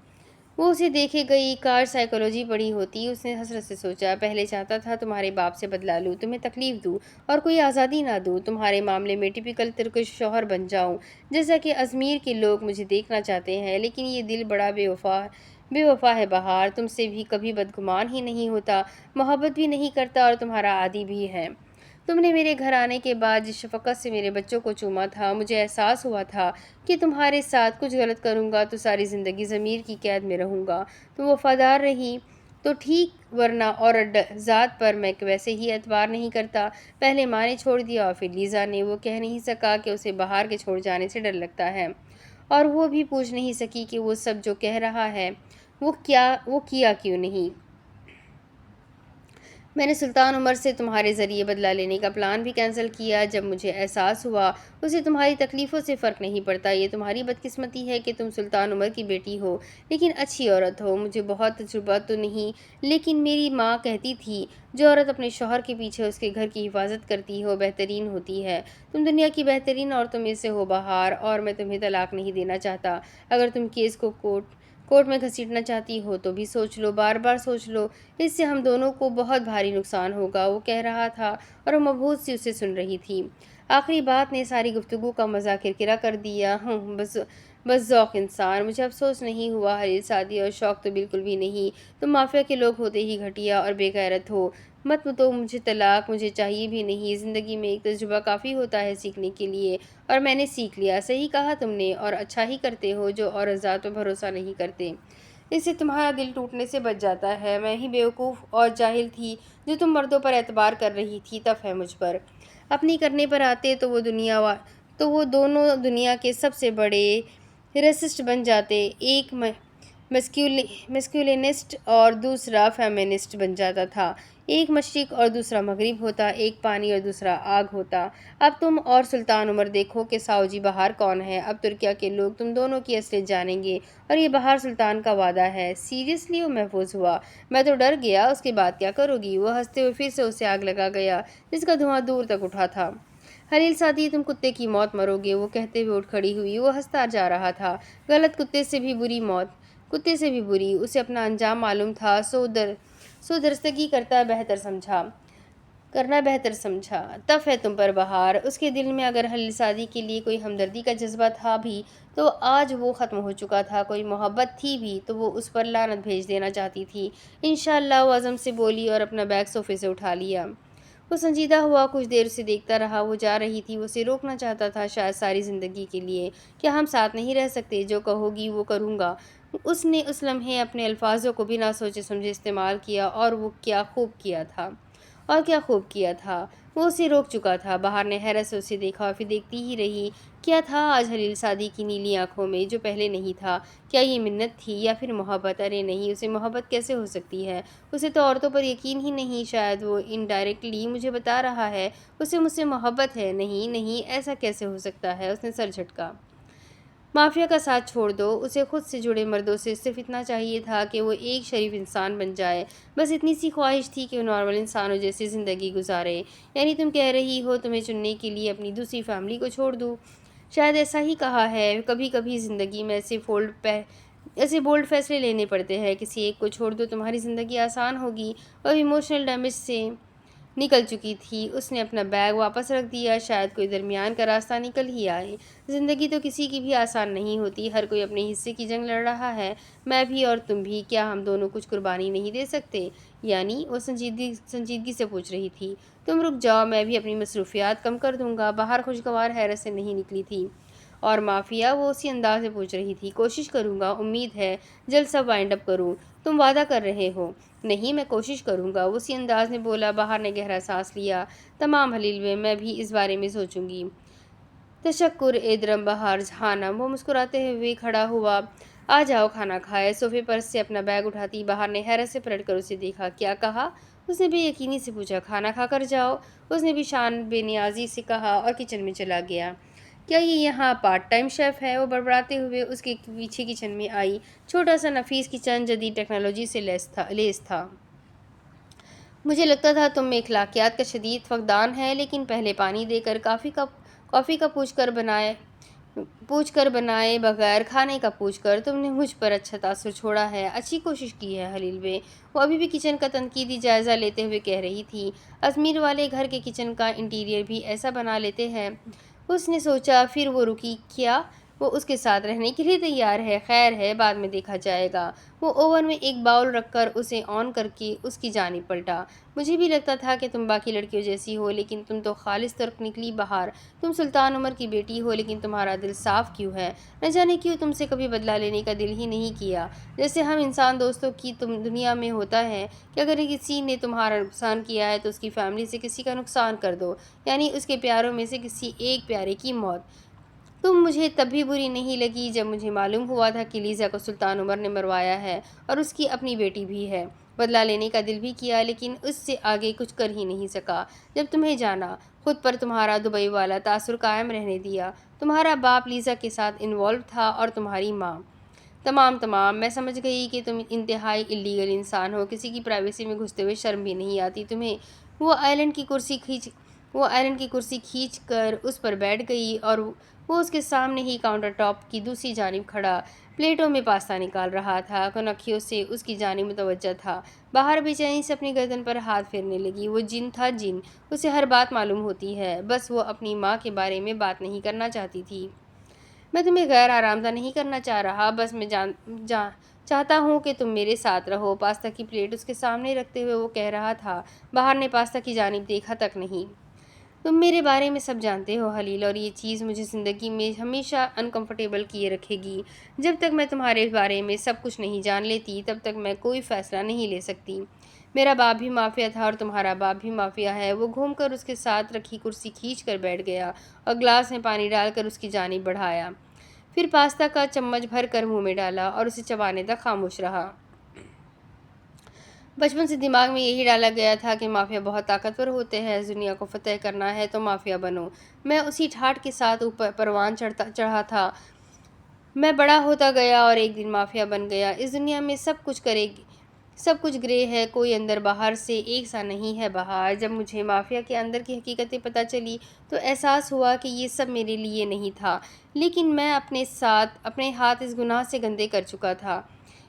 وہ اسے دیکھے گئی، کاش سائیکالوجی پڑھی ہوتی۔ اس نے حسرت سے سوچا، پہلے چاہتا تھا تمہارے باپ سے بدلہ لوں، تمہیں تکلیف دوں اور کوئی آزادی نہ دوں، تمہارے معاملے میں ٹپیکل ترکش شوہر بن جاؤں جیسا کہ ازمیر کے لوگ مجھے دیکھنا چاہتے ہیں۔ لیکن یہ دل بڑا بے وفا ہے بہار، تم سے بھی کبھی بدگمان ہی نہیں ہوتا، محبت بھی نہیں کرتا اور تمہارا عادی بھی ہے۔ تم نے میرے گھر آنے کے بعد جس شفقت سے میرے بچوں کو چوما تھا، مجھے احساس ہوا تھا کہ تمہارے ساتھ کچھ غلط کروں گا تو ساری زندگی ضمیر کی قید میں رہوں گا۔ تم وفادار رہی تو ٹھیک، ورنہ عورت ذات پر میں ویسے ہی اعتبار نہیں کرتا۔ پہلے ماں نے چھوڑ دیا اور پھر لیزا نے۔ وہ کہہ نہیں سکا کہ اسے بہار کے چھوڑ جانے سے ڈر لگتا ہے، اور وہ بھی پوچھ نہیں سکی کہ وہ سب جو کہہ رہا ہے وہ کیا کیوں نہیں۔ میں نے سلطان عمر سے تمہارے ذریعے بدلہ لینے کا پلان بھی کینسل کیا جب مجھے احساس ہوا اسے تمہاری تکلیفوں سے فرق نہیں پڑتا۔ یہ تمہاری بدقسمتی ہے کہ تم سلطان عمر کی بیٹی ہو، لیکن اچھی عورت ہو۔ مجھے بہت تجربہ تو نہیں، لیکن میری ماں کہتی تھی جو عورت اپنے شوہر کے پیچھے اس کے گھر کی حفاظت کرتی ہو بہترین ہوتی ہے۔ تم دنیا کی بہترین عورتوں میں سے ہو بہار، اور میں تمہیں طلاق نہیں دینا چاہتا۔ اگر تم کیس کو کورٹ میں گھسیٹنا چاہتی ہو تو بھی سوچ لو، بار بار سوچ لو، اس سے ہم دونوں کو بہت بھاری نقصان ہوگا۔ وہ کہہ رہا تھا اور وہ مبہوت سی اسے سن رہی تھی۔ آخری بات نے ساری گفتگو کا مزہ کرکرا کر دیا۔ بس ذوق انسان، مجھے افسوس نہیں ہوا حلیل سعدی، اور شوق تو بالکل بھی نہیں۔ تم مافیا کے لوگ ہوتے ہی گھٹیا اور بے غیرت ہو۔ مت دو مجھے طلاق، مجھے چاہیے بھی نہیں۔ زندگی میں ایک تجربہ کافی ہوتا ہے سیکھنے کے لیے، اور میں نے سیکھ لیا۔ صحیح کہا تم نے، اور اچھا ہی کرتے ہو جو عورت ذات پہ بھروسہ نہیں کرتے۔ اس سے تمہارا دل ٹوٹنے سے بچ جاتا ہے۔ میں ہی بیوقوف اور جاہل تھی جو تم مردوں پر اعتبار کر رہی تھی، تف ہے مجھ پر۔ اپنی کرنے پر آتے تو وہ دونوں دنیا کے سب سے بڑے ریسسٹ بن جاتے، ایک میسکولینسٹ اور دوسرا فیمنسٹ بن جاتا تھا۔ ایک مشرق اور دوسرا مغرب ہوتا، ایک پانی اور دوسرا آگ ہوتا۔ اب تم اور سلطان عمر دیکھو کہ ساؤجی بہار کون ہے۔ اب ترکیہ کے لوگ تم دونوں کی اصلیت جانیں گے، اور یہ بہار سلطان کا وعدہ ہے۔ سیریسلی؟ وہ محفوظ ہوا۔ میں تو ڈر گیا، اس کے بعد کیا کرو گی؟ وہ ہنستے ہوئے پھر سے اسے آگ لگا گیا جس کا دھواں دور تک اٹھا تھا۔ حلیل سعدی، تم کتے کی موت مرو گے، وہ کہتے ہوئے اٹھ کھڑی ہوئی۔ وہ ہنستا جا رہا تھا۔ غلط کتے سے بھی بری موت، کتے سے بھی بری۔ اسے اپنا انجام معلوم تھا، سو درستگی کرنا بہتر سمجھا۔ تف ہے تم پر بہار۔ اس کے دل میں اگر حلیل سعدی کے لیے کوئی ہمدردی کا جذبہ تھا بھی تو آج وہ ختم ہو چکا تھا، کوئی محبت تھی بھی تو وہ اس پر لعنت بھیج دینا چاہتی تھی۔ انشاءاللہ، وہ عزم سے بولی اور اپنا بیگ صوفے سے اٹھا لیا۔ وہ سنجیدہ ہوا، کچھ دیر اسے دیکھتا رہا۔ وہ جا رہی تھی، وہ اسے روکنا چاہتا تھا، شاید ساری زندگی کے لیے۔ کیا ہم ساتھ نہیں رہ سکتے؟ جو کہو گی وہ کروں گا۔ اس نے اس لمحے اپنے الفاظوں کو بنا سوچے سمجھے استعمال کیا، اور کیا خوب کیا تھا۔ وہ اسے روک چکا تھا۔ بہار نے حیرت سے اسے دیکھا اور پھر دیکھتی ہی رہی۔ کیا تھا آج حلیل سعدی کی نیلی آنکھوں میں جو پہلے نہیں تھا؟ کیا یہ منت تھی یا پھر محبت؟ ارے نہیں، اسے محبت کیسے ہو سکتی ہے؟ اسے تو عورتوں پر یقین ہی نہیں۔ شاید وہ انڈائریکٹلی مجھے بتا رہا ہے اسے مجھ سے محبت ہے۔ نہیں، ایسا کیسے ہو سکتا ہے؟ اس نے سر جھٹکا۔ مافیا کا ساتھ چھوڑ دو۔ اسے خود سے جڑے مردوں سے صرف اتنا چاہیے تھا کہ وہ ایک شریف انسان بن جائے، بس اتنی سی خواہش تھی کہ وہ نارمل انسانوں جیسی زندگی گزارے۔ یعنی تم کہہ رہی ہو تمہیں چننے کے لیے اپنی دوسری فیملی کو چھوڑ دوں؟ شاید ایسا ہی کہا ہے۔ کبھی کبھی زندگی میں ایسے بولڈ فیصلے لینے پڑتے ہیں۔ کسی ایک کو چھوڑ دو، تمہاری زندگی آسان ہوگی، اور ایموشنل ڈیمیج سے نکل چکی تھی۔ اس نے اپنا بیگ واپس رکھ دیا، شاید کوئی درمیان کا راستہ نکل ہی آئے۔ زندگی تو کسی کی بھی آسان نہیں ہوتی، ہر کوئی اپنے حصے کی جنگ لڑ رہا ہے، میں بھی اور تم بھی، کیا ہم دونوں کچھ قربانی نہیں دے سکتے؟ یعنی وہ سنجیدگی سے پوچھ رہی تھی۔ تم رک جاؤ، میں بھی اپنی مصروفیات کم کر دوں گا۔ باہر خوشگوار حیرت سے نہیں نکلی تھی۔ اور مافیا؟ وہ اسی انداز میں پوچھ رہی تھی۔ کوشش کروں گا، امید ہے جلد سب وائنڈ اپ کروں۔ تم وعدہ کر رہے ہو؟ نہیں، میں کوشش کروں گا، وہ اسی انداز میں بولا۔ باہر نے گہرا سانس لیا۔ تمام حلیلوے، میں بھی اس بارے میں سوچوں گی۔ تشکر ادرم بہار جہانم، وہ مسکراتے ہوئے کھڑا ہوا۔ آ جاؤ کھانا کھائے۔ صوفے پر سے اپنا بیگ اٹھاتی بہار نے حیرت سے پلٹ کر اسے دیکھا۔ کیا کہا؟ اس نے بے یقینی سے پوچھا۔ کھانا کھا کر جاؤ، اس نے بھی شان بے نیازی سے کہا اور کچن میں چلا گیا۔ کیا یہ یہاں پارٹ ٹائم شیف ہے؟ وہ بڑبڑاتے ہوئے اس کے پیچھے کچن میں آئی۔ چھوٹا سا نفیس کچن جدید ٹیکنالوجی سے لیس تھا۔ مجھے لگتا تھا تم میں اخلاقیات کا شدید فقدان ہے، لیکن پہلے پانی دے کر کافی کا پوچھ کر بنائے بغیر کھانے کا پوچھ کر تم نے مجھ پر اچھا تاثر چھوڑا ہے۔ اچھی کوشش کی ہے حلیلوے، وہ ابھی بھی کچن کا تنقیدی جائزہ لیتے ہوئے کہہ رہی تھی۔ ازمیر والے گھر کے کچن کا انٹیریئر بھی ایسا بنا لیتے ہیں؟ اس نے سوچا، پھر وہ رکی۔ کیا وہ اس کے ساتھ رہنے کے لیے تیار ہے؟ خیر ہے، بعد میں دیکھا جائے گا۔ وہ اوون میں ایک باؤل رکھ کر اسے آن کر کے اس کی جانب پلٹا۔ مجھے بھی لگتا تھا کہ تم باقی لڑکیوں جیسی ہو، لیکن تم تو خالص ترک نکلی بہار۔ تم سلطان عمر کی بیٹی ہو، لیکن تمہارا دل صاف کیوں ہے؟ نہ جانے کیوں تم سے کبھی بدلہ لینے کا دل ہی نہیں کیا، جیسے ہم انسان دوستوں کی دنیا میں ہوتا ہے کہ اگر کسی نے تمہارا نقصان کیا ہے تو اس کی فیملی سے کسی کا نقصان کر دو، یعنی اس کے پیاروں میں سے کسی ایک پیارے کی موت۔ تم مجھے تب بھی بری نہیں لگی جب مجھے معلوم ہوا تھا کہ لیزا کو سلطان عمر نے مروایا ہے اور اس کی اپنی بیٹی بھی ہے۔ بدلہ لینے کا دل بھی کیا، لیکن اس سے آگے کچھ کر ہی نہیں سکا۔ جب تمہیں جانا، خود پر تمہارا دبئی والا تاثر قائم رہنے دیا۔ تمہارا باپ لیزا کے ساتھ انوالو تھا اور تمہاری ماں۔ تمام میں سمجھ گئی کہ تم انتہائی اللیگل انسان ہو، کسی کی پرائیویسی میں گھستے ہوئے شرم بھی نہیں آتی تمہیں۔ وہ آئلینڈ کی کرسی کھینچ کر اس پر بیٹھ گئی اور وہ اس کے سامنے ہی کاؤنٹر ٹاپ کی دوسری جانب کھڑا پلیٹوں میں پاستا نکال رہا تھا، کنکھیوں سے اس کی جانب متوجہ تھا۔ باہر بے چینی سے اپنی گردن پر ہاتھ پھیرنے لگی۔ وہ جن تھا، جن، اسے ہر بات معلوم ہوتی ہے، بس وہ اپنی ماں کے بارے میں بات نہیں کرنا چاہتی تھی۔ میں تمہیں غیر آرامدہ نہیں کرنا چاہ رہا، بس میں چاہتا ہوں کہ تم میرے ساتھ رہو۔ پاستا کی پلیٹ اس کے سامنے رکھتے ہوئے وہ کہہ رہا تھا۔ باہر نے پاستا کی جانب دیکھا تک نہیں۔ تم میرے بارے میں سب جانتے ہو حلیل، اور یہ چیز مجھے زندگی میں ہمیشہ انکمفرٹیبل کیے رکھے گی۔ جب تک میں تمہارے بارے میں سب کچھ نہیں جان لیتی، تب تک میں کوئی فیصلہ نہیں لے سکتی۔ میرا باپ بھی مافیا تھا اور تمہارا باپ بھی مافیا ہے۔ وہ گھوم کر اس کے ساتھ رکھی کرسی کھینچ کر بیٹھ گیا اور گلاس میں پانی ڈال کر اس کی جانب بڑھایا۔ پھر پاستا کا چمچ بھر کر منہ میں ڈالا اور اسے چبانے تک خاموش رہا۔ بچپن سے دماغ میں یہی ڈالا گیا تھا کہ مافیا بہت طاقتور ہوتے ہیں، اس دنیا کو فتح کرنا ہے تو مافیا بنو۔ میں اسی ٹھاٹھ کے ساتھ اوپر پروان چڑھا تھا۔ میں بڑا ہوتا گیا اور ایک دن مافیا بن گیا۔ اس دنیا میں سب کچھ گرے ہے، کوئی اندر باہر سے ایک سا نہیں ہے بہار۔ جب مجھے مافیا کے اندر کی حقیقتیں پتہ چلی تو احساس ہوا کہ یہ سب میرے لیے نہیں تھا، لیکن میں اپنے ہاتھ اس گناہ سے گندے کر چکا تھا۔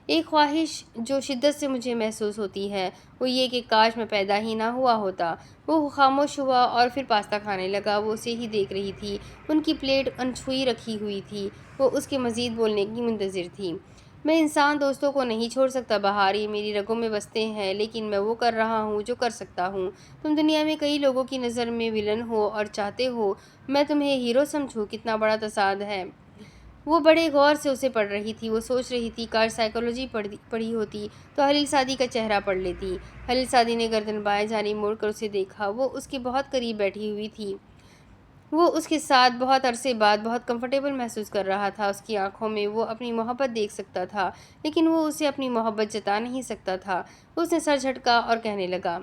ایک خواہش جو شدت سے مجھے محسوس ہوتی ہے وہ یہ کہ کاش میں پیدا ہی نہ ہوا ہوتا۔ وہ خاموش ہوا اور پھر پاستا کھانے لگا۔ وہ اسے ہی دیکھ رہی تھی، ان کی پلیٹ انچھوئی رکھی ہوئی تھی، وہ اس کے مزید بولنے کی منتظر تھی۔ میں انسان دوستوں کو نہیں چھوڑ سکتا بہار، یہ میری رگوں میں بستے ہیں، لیکن میں وہ کر رہا ہوں جو کر سکتا ہوں۔ تم دنیا میں کئی لوگوں کی نظر میں ویلن ہو اور چاہتے ہو میں تمہیں ہیرو سمجھوں، کتنا بڑا تصاد ہے۔ وہ بڑے غور سے اسے پڑھ رہی تھی۔ وہ سوچ رہی تھی کاش سائیکالوجی پڑھی ہوتی تو حلیل سعدی کا چہرہ پڑھ لیتی۔ حلیل سعدی نے گردن بائیں جانب موڑ کر اسے دیکھا۔ وہ اس کے بہت قریب بیٹھی ہوئی تھی۔ وہ اس کے ساتھ بہت عرصے بعد بہت کمفرٹیبل محسوس کر رہا تھا۔ اس کی آنکھوں میں وہ اپنی محبت دیکھ سکتا تھا، لیکن وہ اسے اپنی محبت جتا نہیں سکتا تھا۔ اس نے سر جھٹکا اور کہنے لگا،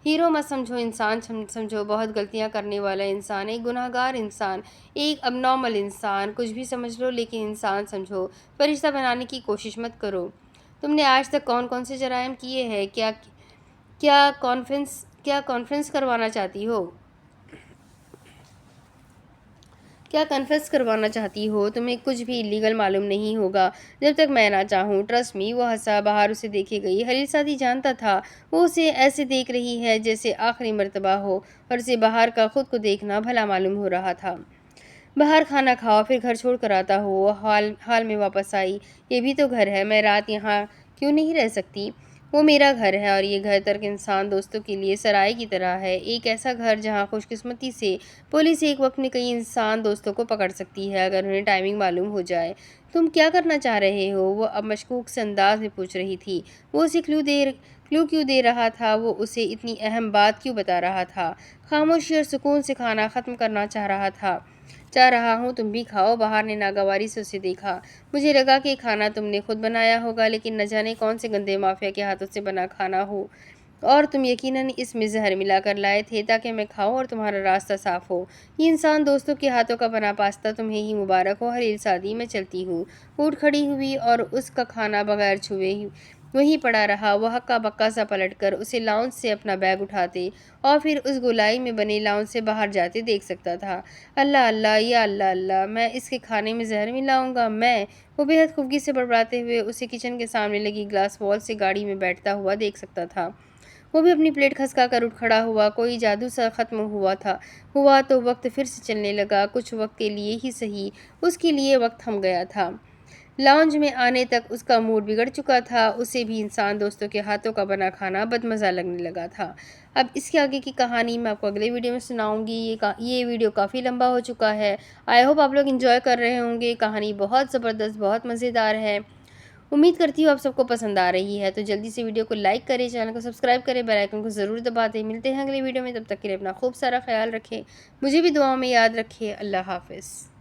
ہیرو مت سمجھو، انسان سمجھو، بہت غلطیاں کرنے والا انسان، ایک گناہ گار انسان، ایک اب نارمل انسان، کچھ بھی سمجھ لو لیکن انسان سمجھو، فرشتہ بنانے کی کوشش مت کرو۔ تم نے آج تک کون سے جرائم کیے ہیں؟ کیا کانفیس کروانا چاہتی ہو؟ کیا کنفیس کروانا چاہتی ہو؟ تمہیں کچھ بھی الیگل معلوم نہیں ہوگا جب تک میں نہ چاہوں۔ ٹرسٹ می، وہ ہنسا۔ بہار اسے دیکھے گئی۔ خلیل سعدی جانتا تھا وہ اسے ایسے دیکھ رہی ہے جیسے آخری مرتبہ ہو، اور اسے بہار کا خود کو دیکھنا بھلا معلوم ہو رہا تھا۔ بہار کھانا کھاؤ پھر گھر چھوڑ کر آتا ہو۔ وہ حال میں واپس آئی۔ یہ بھی تو گھر ہے، میں رات یہاں کیوں نہیں رہ سکتی؟ وہ میرا گھر ہے، اور یہ گھر ترک انسان دوستوں کے لیے سرائے کی طرح ہے، ایک ایسا گھر جہاں خوش قسمتی سے پولیس ایک وقت میں کئی انسان دوستوں کو پکڑ سکتی ہے اگر انہیں ٹائمنگ معلوم ہو جائے۔ تم کیا کرنا چاہ رہے ہو؟ وہ اب مشکوک سے انداز میں پوچھ رہی تھی۔ وہ اسے کلو کیوں دے رہا تھا؟ وہ اسے اتنی اہم بات کیوں بتا رہا تھا؟ خاموشی اور سکون سے کھانا ختم کرنا چاہ رہا ہوں، تم بھی کھاؤ۔ بہار نے ناگواری سے اسے دیکھا۔ مجھے لگا کہ کھانا تم نے خود بنایا ہوگا، لیکن نہ جانے کون سے گندے مافیا کے ہاتھوں سے بنا کھانا ہو، اور تم یقیناً اس میں زہر ملا کر لائے تھے تاکہ میں کھاؤں اور تمہارا راستہ صاف ہو۔ یہ انسان دوستوں کے ہاتھوں کا بنا پاستہ تمہیں ہی مبارک ہو۔ خلیل سعدی، میں چلتی ہوں۔ اٹھ کھڑی ہوئی اور اس کا کھانا بغیر چھوئے وہیں پڑا رہا۔ وہ ہکا بکا سا پلٹ کر اسے لاؤنج سے اپنا بیگ اٹھاتے اور پھر اس گولائی میں بنے لاؤنج سے باہر جاتے دیکھ سکتا تھا۔ اللہ اللہ، یا اللہ اللہ، میں اس کے کھانے میں زہر ملاؤں گا؟ وہ بے حد خفگی سے بڑبڑاتے ہوئے اسے کچن کے سامنے لگی گلاس وال سے گاڑی میں بیٹھتا ہوا دیکھ سکتا تھا۔ وہ بھی اپنی پلیٹ کھسکا کر اٹھ کھڑا ہوا۔ کوئی جادو سا ختم ہوا تو وقت پھر سے چلنے لگا، کچھ وقت کے لیے ہی سہی، اس کے لیے وقت تھم گیا تھا۔ لاؤنج میں آنے تک اس کا موڈ بگڑ چکا تھا، اسے بھی انسان دوستوں کے ہاتھوں کا بنا کھانا بدمزہ لگنے لگا تھا۔ اب اس کے آگے کی کہانی میں آپ کو اگلے ویڈیو میں سناؤں گی۔ یہ ویڈیو کافی لمبا ہو چکا ہے۔ آئی ہوپ آپ لوگ انجوائے کر رہے ہوں گے۔ کہانی بہت زبردست، بہت مزیدار ہے۔ امید کرتی ہوں آپ سب کو پسند آ رہی ہے، تو جلدی سے ویڈیو کو لائک کریں، چینل کو سبسکرائب کریں، بیل آئیکن کو ضرور دبا دیں۔ ملتے ہیں اگلے ویڈیو میں، تب تک کے لیے اپنا خوب سارا خیال رکھیں، مجھے بھی دعاؤں میں یاد رکھیں۔ اللہ حافظ۔